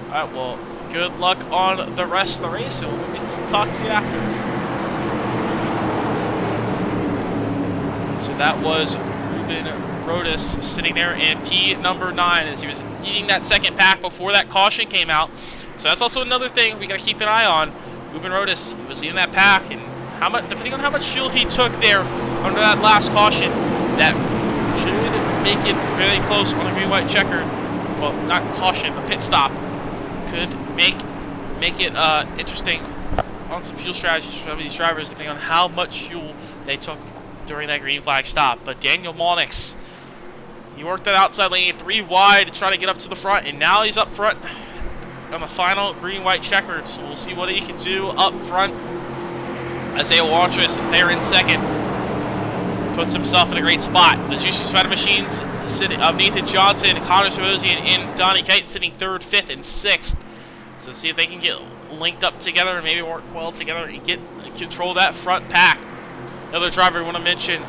S1: Alright, well, good luck on the rest of the race, and we'll talk to you after. So that was Ruben Rodas sitting there in P number 9 as he was eating that second pack before that caution came out. So that's also another thing we got to keep an eye on. Ruben Rodas, he was in that pack, and how much, depending on how much fuel he took there under that last caution, that should make it very close on a green-white checker. Well, not caution, the pit stop. Could make it interesting on some fuel strategies for some of these drivers, depending on how much fuel they took during that green flag stop. But Daniel Monix, he worked that outside lane 3 wide to try to get up to the front, and now he's up front on the final green-white checkered. So we'll see what he can do up front. Isaiah Waltress there in second, puts himself in a great spot. The Juicy Spider Machines sitting of Nathan Johnson, Connor Savosian, and Donnie Kite sitting 3rd, 5th, and 6th. So see if they can get linked up together and maybe work well together and control that front pack. Another driver I want to mention,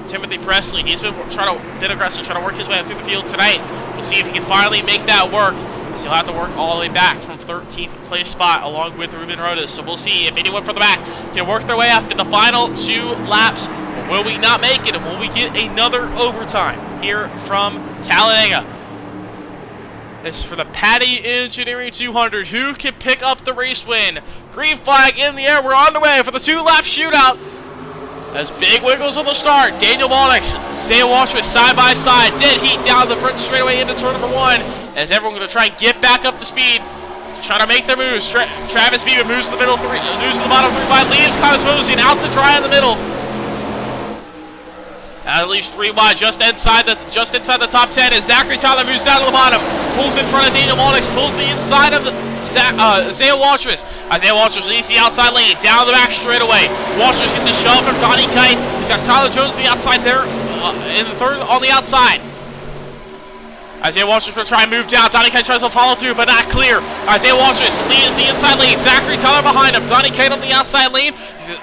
S1: Timothy Presley. He's been aggressive, trying to work his way up through the field tonight. We'll see if he can finally make that work. So he'll have to work all the way back from 13th place spot along with Ruben Rodas. So we'll see if anyone from the back can work their way up in the final 2 laps. Or will we not make it, and will we get another overtime here from Talladega? This is for the Patti Engineering 200. Who can pick up the race win? Green flag in the air. We're on the way for the 2-lap shootout. As big wiggles on the start. Daniel Monix, Isaiah Waltress side by side. Dead heat down the front straightaway into turn number 1. As everyone going to try and get back up to speed. Trying to make their moves. Travis Beaver moves to the middle, moves to the bottom 3 wide. Leaves Connor Savosian out to dry in the middle. At least 3 wide, just inside the top 10 as Zachary Tyler moves down to the bottom, pulls in front of Daniel Monix, pulls the inside of Isaiah Waltress. Isaiah Waltress leads the outside lane, down the back straightaway. Waltress gets the shove from Donnie Kite. He's got Tyler Jones on the outside there, in the 3rd on the outside. Isaiah Waltress going to try and move down. Donnie Kite tries to follow through, but not clear. Isaiah Waltress leads the inside lane. Zachary Tyler behind him. Donnie Kite on the outside lane.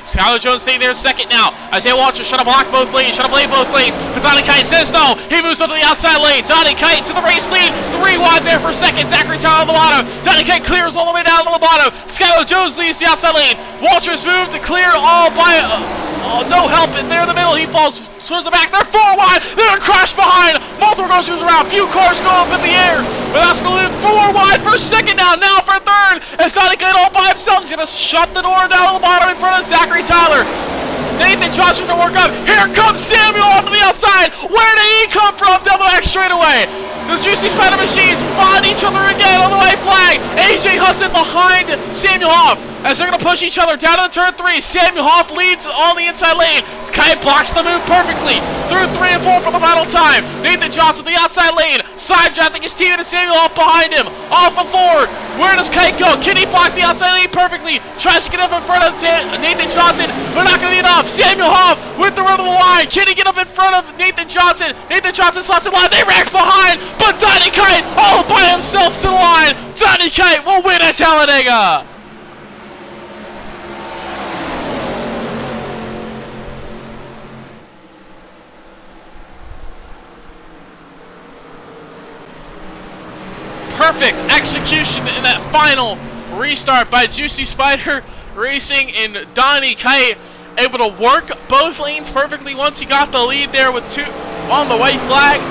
S1: Skylar Jones staying there second now. Isaiah Walter trying to block both lanes, trying to play both lanes. But Donnie Kite says no. He moves onto the outside lane. Donnie Kite to the race lead. 3 wide there for second. Zachary Tyler on the bottom. Donnie Kite clears all the way down to the bottom. Skylar Jones leads the outside lane. Walters moved to clear all by no help in there in the middle. He falls towards the back. They're 4 wide. They're going to crash behind. Multiple groceries around. Few cars go up in the air. But that's going to leave 4 wide for second now. Now for third. As Donnie Kite all by himself. He's going to shut the door down on the bottom in front of Zachary Tyler. Nathan Johnson's going to work up. Here comes Samuel off to the outside. Where did he come from? Double X straightaway. The Juicy Spider Machines find each other again on the white flag. AJ Hudson behind Samuel Hoff as they're going to push each other down to turn 3. Samuel Hoff leads on the inside lane. Kite blocks the move perfectly. Through 3 and 4 for the final time. Nathan Johnson the outside lane. Side drafting his team and Samuel Hoff behind him. Off of forward. Where does Kite go? Can he block the outside lane perfectly? Tries to get up in front of Nathan Johnson, but not going to be enough. Samuel Hoff with the run of the line. Can he get up in front of Nathan Johnson? Nathan Johnson slots in line. They rack behind, but Donnie Kite all by himself to the line. Donnie Kite will win at Talladega. Perfect execution in that final restart by Juicy Spider Racing, and Donnie Kite able to work both lanes perfectly once he got the lead there with 2 on the white flag.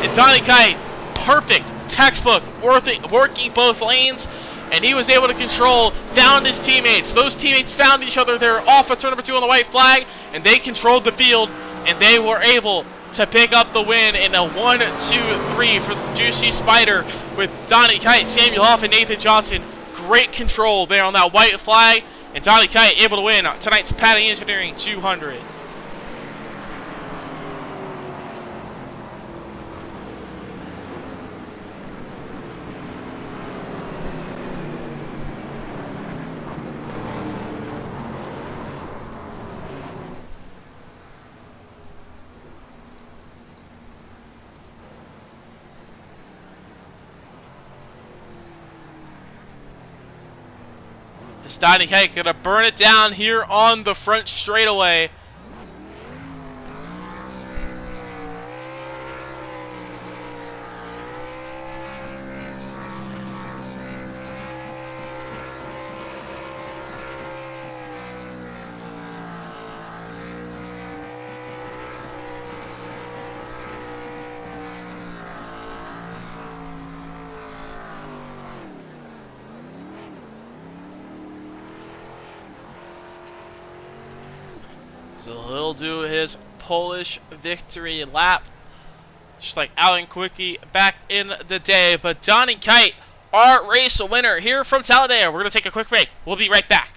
S1: And Donnie Kite, perfect textbook working both lanes, and he was able to control down his teammates. Those teammates found each other. They're off at turn number 2 on the white flag, and they controlled the field, and they were able to pick up the win in a 1-2-3 for Juicy Spider with Donnie Kite, Samuel Hoff, and Nathan Johnson. Great control there on that white flag, and Donnie Kite able to win tonight's Patti Engineering 200. Donnie Kite gonna burn it down here on the front straightaway. So he'll do his Polish victory lap, just like Alan Quickie back in the day. But Donnie Kite, our race winner here from Talladega. We're going to take a quick break. We'll be right back.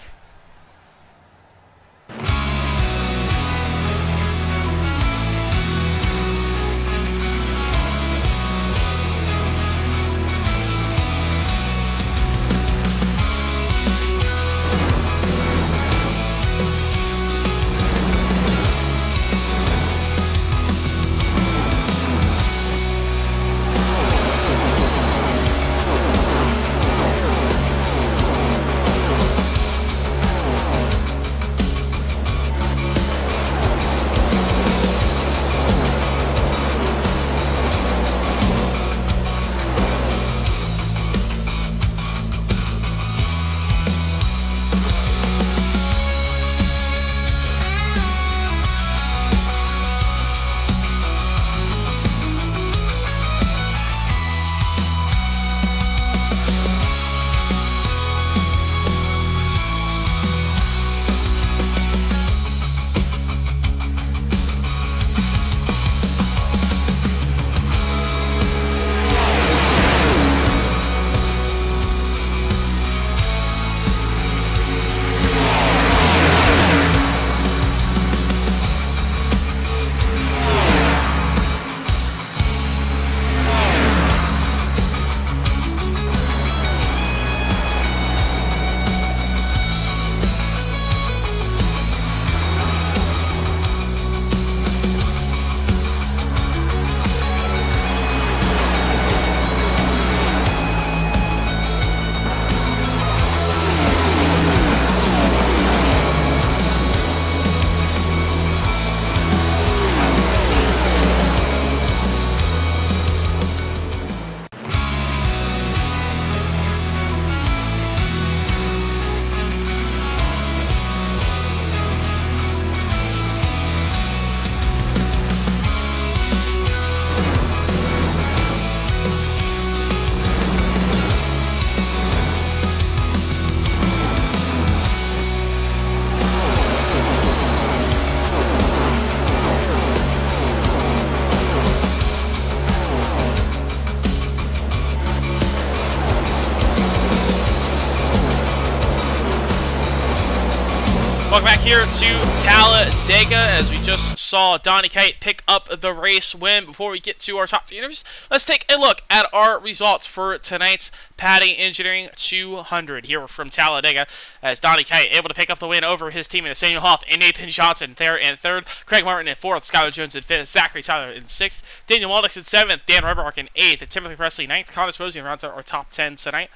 S1: Welcome back here to Talladega, as we just saw Donnie Kite pick up the race win. Before we get to our top 3 interviews, let's take a look at our results for tonight's Patti Engineering 200 here from Talladega, as Donnie Kite able to pick up the win over his teammates Daniel Hoff and Nathan Johnson there in 3rd, Craig Martin in 4th, Skylar Jones in 5th, Zachary Tyler in 6th, Daniel Waldix in 7th, Dan Rebark in 8th, Timothy Presley 9th, Connor Sposian rounds out our top 10 tonight.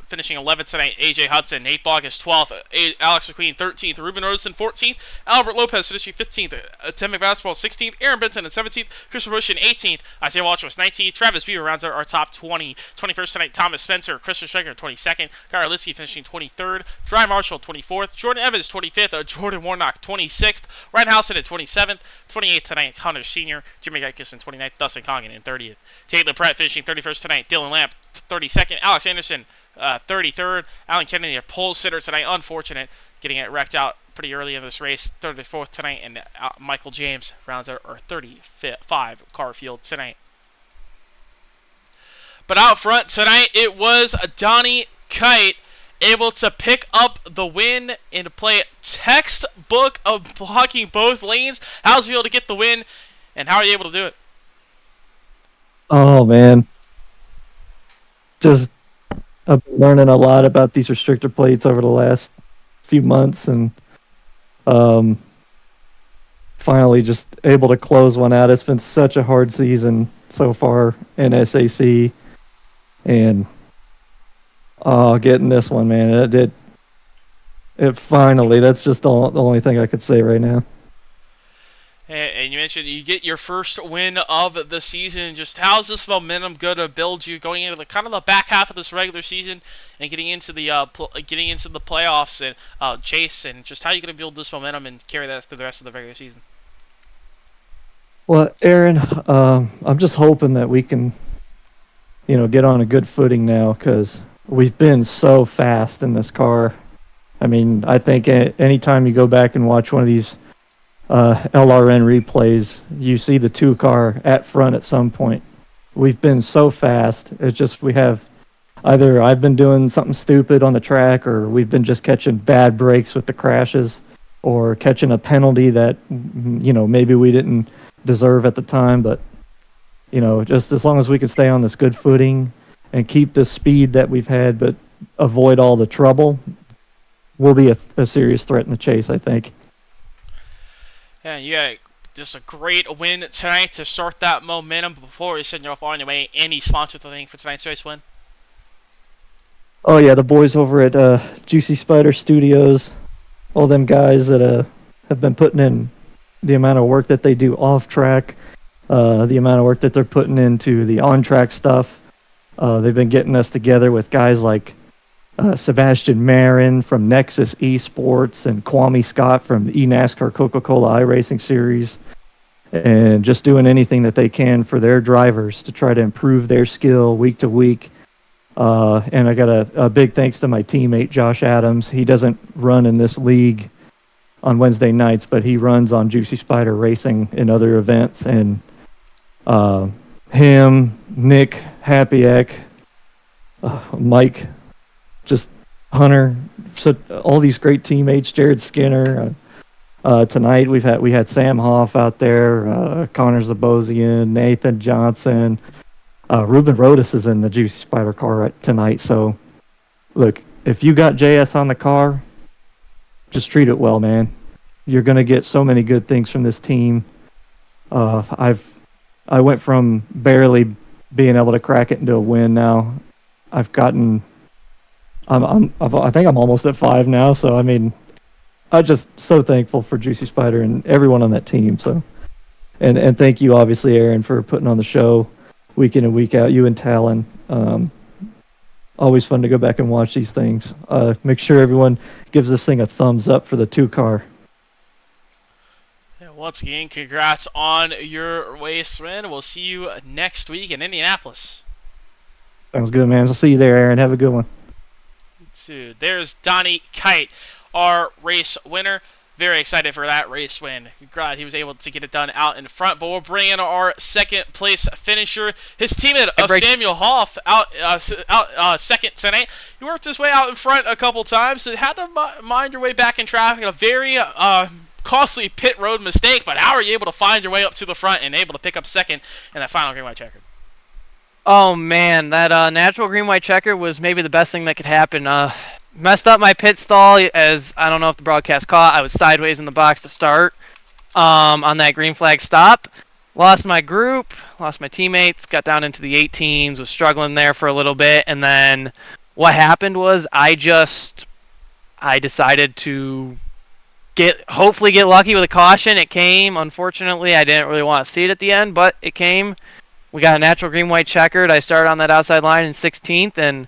S1: Finishing 11th tonight, AJ Hudson. Nate Bogg is 12th. Alex McQueen 13th. Ruben Rosen 14th. Albert Lopez finishing 15th. Tim McBasketball 16th. Aaron Benson in 17th. Christopher Bush in 18th. Isaiah Walsh was 19th. Travis Beaver rounds out our top 20. 21st tonight, Thomas Spencer. Christian Schrecker 22nd. Guy Arlitzky finishing 23rd. Dry Marshall 24th. Jordan Evans 25th. Jordan Warnock 26th. Ryan Housen at 27th. 28th tonight, Hunter Sr. Jimmy Geikis in 29th. Dustin Congan in 30th. Taylor Pratt finishing 31st tonight. Dylan Lamp 32nd. Alex Anderson 33rd. Alan Kennedy, a pole sitter tonight. Unfortunate, getting it wrecked out pretty early in this race. 34th tonight. And Michael James rounds out our 35 car field tonight. But out front tonight, it was Donnie Kite able to pick up the win and play textbook of blocking both lanes. How's he able to get the win, and how are you able to do it?
S2: Oh, man. Just I've been learning a lot about these restrictor plates over the last few months, and finally just able to close one out. It's been such a hard season so far in SAC, and getting this one, man, it finally. That's just the only thing I could say right now.
S1: And you mentioned you get your first win of the season. Just how's this momentum going to build you going into the kind of the back half of this regular season and getting into the playoffs and chase, and just how are you going to build this momentum and carry that through the rest of the regular season?
S2: Well, Aaron, I'm just hoping that we can, get on a good footing now, because we've been so fast in this car. I mean, I think anytime you go back and watch one of these LRN replays, you see the 2 car at front at some point. We've been so fast. It's just we have either I've been doing something stupid on the track, or we've been just catching bad breaks with the crashes, or catching a penalty that maybe we didn't deserve at the time. But just as long as we can stay on this good footing and keep the speed that we've had, but avoid all the trouble, we'll be a serious threat in the chase, I think.
S1: Yeah, you got just a great win tonight to start that momentum. Before we send you off on your way, any sponsor thing for tonight's race win?
S2: Oh yeah, the boys over at Juicy Spider Studios, all them guys that have been putting in the amount of work that they do off track, the amount of work that they're putting into the on track stuff. They've been getting us together with guys like Sebastian Marin from Nexus Esports and Kwame Scott from eNASCAR Coca-Cola iRacing Series, and just doing anything that they can for their drivers to try to improve their skill week to week. And I got a big thanks to my teammate Josh Adams. He doesn't run in this league on Wednesday nights, but he runs on Juicy Spider Racing in other events. And him, Nick Happyack, Mike, just Hunter, so all these great teammates, Jared Skinner. Tonight we had Sam Hoff out there, Connor Zabosian, Nathan Johnson, Ruben Rodas is in the Juicy Spider car tonight. So look, if you got JS on the car, just treat it well, man. You're gonna get so many good things from this team. I went from barely being able to crack it into a win. Now I've gotten. I think I'm almost at 5 now. So I mean, I'm just so thankful for Juicy Spider and everyone on that team. So, and thank you, obviously, Aaron, for putting on the show week in and week out. You and Talon. Always fun to go back and watch these things. Make sure everyone gives this thing a thumbs up for the 2 car.
S1: Yeah, once again, congrats on your race win. We'll see you next week in Indianapolis.
S2: Sounds good, man. I'll see you there, Aaron. Have a good one.
S1: There's Donnie Kite, our race winner. very excited for that race win. Glad he was able to get it done out in front. But we'll bring in our second place finisher, his teammate of Samuel Hoff, out second tonight. He worked his way out in front a couple times, so had to mind your way back in traffic. A very costly pit road mistake, but how are you able to find your way up to the front and able to pick up second in that final green-white checker?
S3: Oh man, that natural green-white checker was maybe the best thing that could happen. Messed up my pit stall, as I don't know if the broadcast caught. I was sideways in the box to start on that green flag stop. Lost my group, lost my teammates, got down into the 18s, was struggling there for a little bit, and then what happened was I decided to hopefully get lucky with a caution. It came. Unfortunately, I didn't really want to see it at the end, but it came. We got a natural green-white checkered. I started on that outside line in 16th, and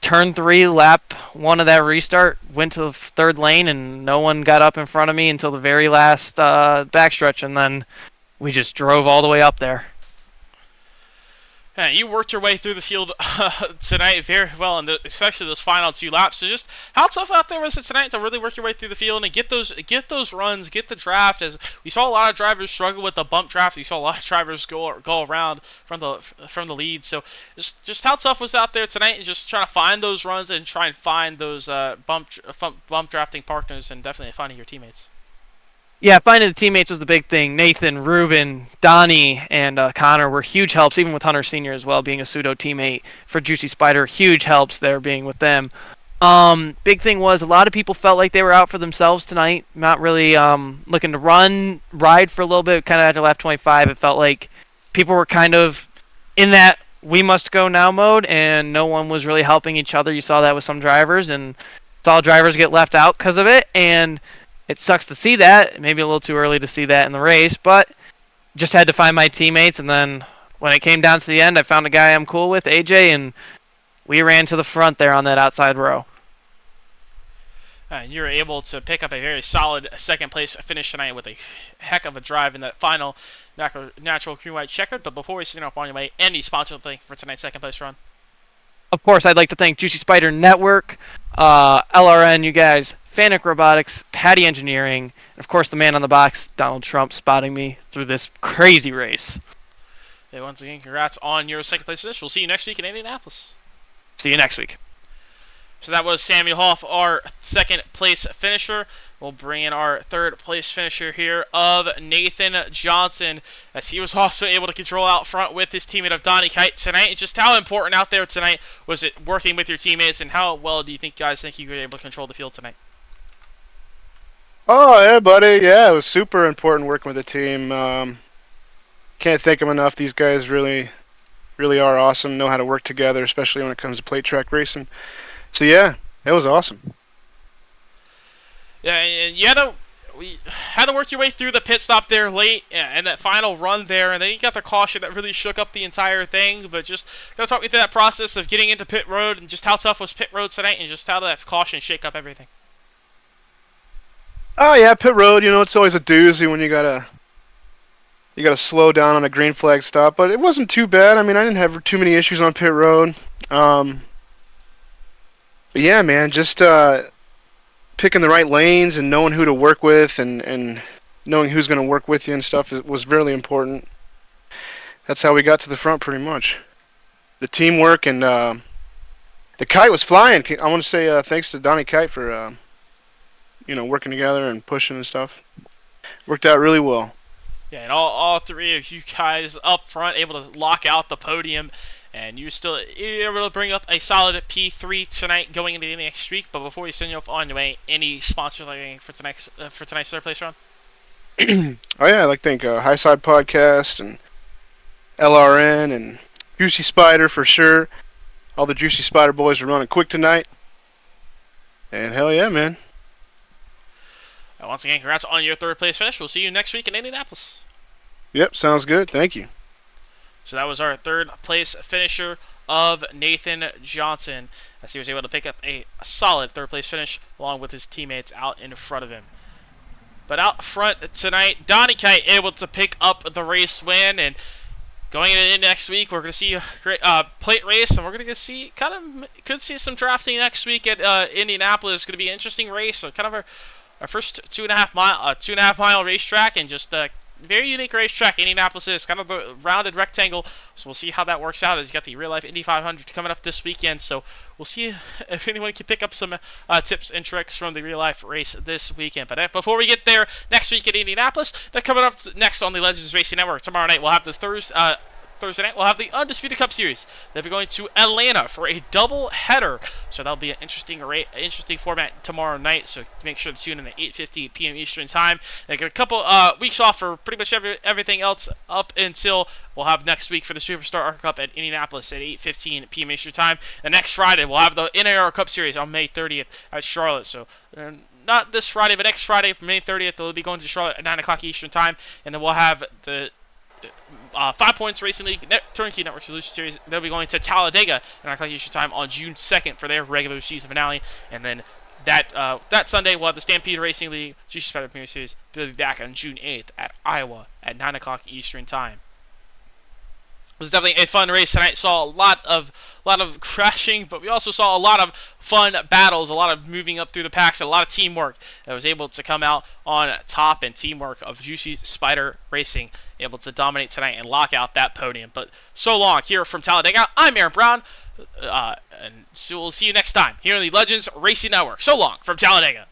S3: turn 3, lap 1 of that restart, went to the third lane, and no one got up in front of me until the very last backstretch, and then we just drove all the way up there.
S1: Yeah, you worked your way through the field tonight very well, and especially those final 2 laps. So just how tough out there was it tonight to really work your way through the field and get those runs, get the draft? As we saw a lot of drivers struggle with the bump draft, we saw a lot of drivers go around from the lead. So just how tough was out there tonight, and just trying to find those runs and try and find those bump drafting partners, and definitely finding your teammates.
S3: Yeah, finding the teammates was the big thing. Nathan, Ruben, Donnie, and Connor were huge helps, even with Hunter Sr. as well, being a pseudo teammate for Juicy Spider. Huge helps there being with them. Big thing was a lot of people felt like they were out for themselves tonight, not really looking to ride for a little bit. Kind of after lap 25, it felt like people were kind of in that we must go now mode, and no one was really helping each other. You saw that with some drivers, and saw drivers get left out because of it, and it sucks to see that. Maybe a little too early to see that in the race, but just had to find my teammates. And then when it came down to the end, I found a guy I'm cool with, AJ, and we ran to the front there on that outside row.
S1: And you were able to pick up a very solid second place finish tonight with a heck of a drive in that final natural green-white checkered. But before we sign off on your way, any sponsor thing for tonight's second place run?
S3: Of course, I'd like to thank Juicy Spider Network, LRN, you guys, Fanic Robotics, Patti Engineering, and of course the man on the box, Donald Trump, spotting me through this crazy race.
S1: Hey, once again, congrats on your second place finish. We'll see you next week in Indianapolis.
S3: See you next week.
S1: So that was Samuel Hoff, our second place finisher. We'll bring in our third place finisher here of Nathan Johnson, as he was also able to control out front with his teammate of Donnie Kite tonight. Just how important out there tonight was it working with your teammates, and how well do you guys think you were able to control the field tonight?
S4: Oh, yeah, buddy. Yeah, it was super important working with the team. Can't thank them enough. These guys really are awesome, know how to work together, especially when it comes to plate track racing. So, yeah, it was awesome.
S1: Yeah, and you had to work your way through the pit stop there late, and that final run there, and then you got the caution that really shook up the entire thing. But just gotta talk me through that process of getting into pit road, and just how tough was pit road tonight, and just how did that caution shake up everything?
S4: Oh, yeah, pit road, it's always a doozy when you gotta slow down on a green flag stop, but it wasn't too bad. I mean, I didn't have too many issues on pit road. But yeah, man, just picking the right lanes and knowing who to work with and knowing who's going to work with you and stuff was really important. That's how we got to the front pretty much. The teamwork and the kite was flying. I want to say thanks to Donnie Kite for working together and pushing and stuff. Worked out really well.
S1: Yeah, and all three of you guys up front able to lock out the podium, and you're able to bring up a solid P3 tonight going into the next week. But before we send you off on your way, any sponsor for tonight's third place run?
S4: Oh yeah, I'd like to thank High Side Podcast and LRN and Juicy Spider for sure. All the Juicy Spider boys are running quick tonight. And hell yeah, man.
S1: Once again, congrats on your third place finish. We'll see you next week in Indianapolis.
S4: Yep, sounds good. Thank you.
S1: So that was our third place finisher of Nathan Johnson, as he was able to pick up a solid third place finish along with his teammates out in front of him. But out front tonight, Donnie Kite able to pick up the race win, and going into next week, we're going to see a great plate race, and we're going to see could see some drafting next week at Indianapolis. It's going to be an interesting race, so kind of our first 2.5 mile racetrack, and just very unique racetrack. Indianapolis is kind of a rounded rectangle, so we'll see how that works out as you got the real life Indy 500 coming up this weekend. So we'll see if anyone can pick up some tips and tricks from the real life race this weekend. But before we get there, next week at Indianapolis, they're coming up next on the Legends Racing Network. Tomorrow night we'll have the Thursday night, we'll have the Undisputed Cup Series. They'll be going to Atlanta for a double header. So that'll be an interesting format tomorrow night. So make sure to tune in at 8:50 p.m. Eastern Time. They get a couple weeks off for pretty much everything else up until we'll have next week for the SuperStar ARCA Cup at Indianapolis at 8:15 p.m. Eastern Time. And next Friday, we'll have the NAR Cup Series on May 30th at Charlotte. So not this Friday, but next Friday, May 30th, they'll be going to Charlotte at 9 o'clock Eastern Time. And then we'll have the 5 Points Racing League Turnkey Network Solution Series. They'll be going to Talladega at 9 o'clock Eastern Time on June 2nd for their regular season finale. And then that Sunday, we'll have the Stampede Racing League Juicy Spider Premier Series. They'll be back on June 8th at Iowa at 9 o'clock Eastern Time. It was definitely a fun race tonight. Saw a lot of crashing, but we also saw a lot of fun battles, a lot of moving up through the packs, and a lot of teamwork that was able to come out on top, and teamwork of Juicy Spider Racing able to dominate tonight and lock out that podium. But so long here from Talladega. I'm Aaron Brown, and so we'll see you next time here on the Legends Racing Network. So long from Talladega.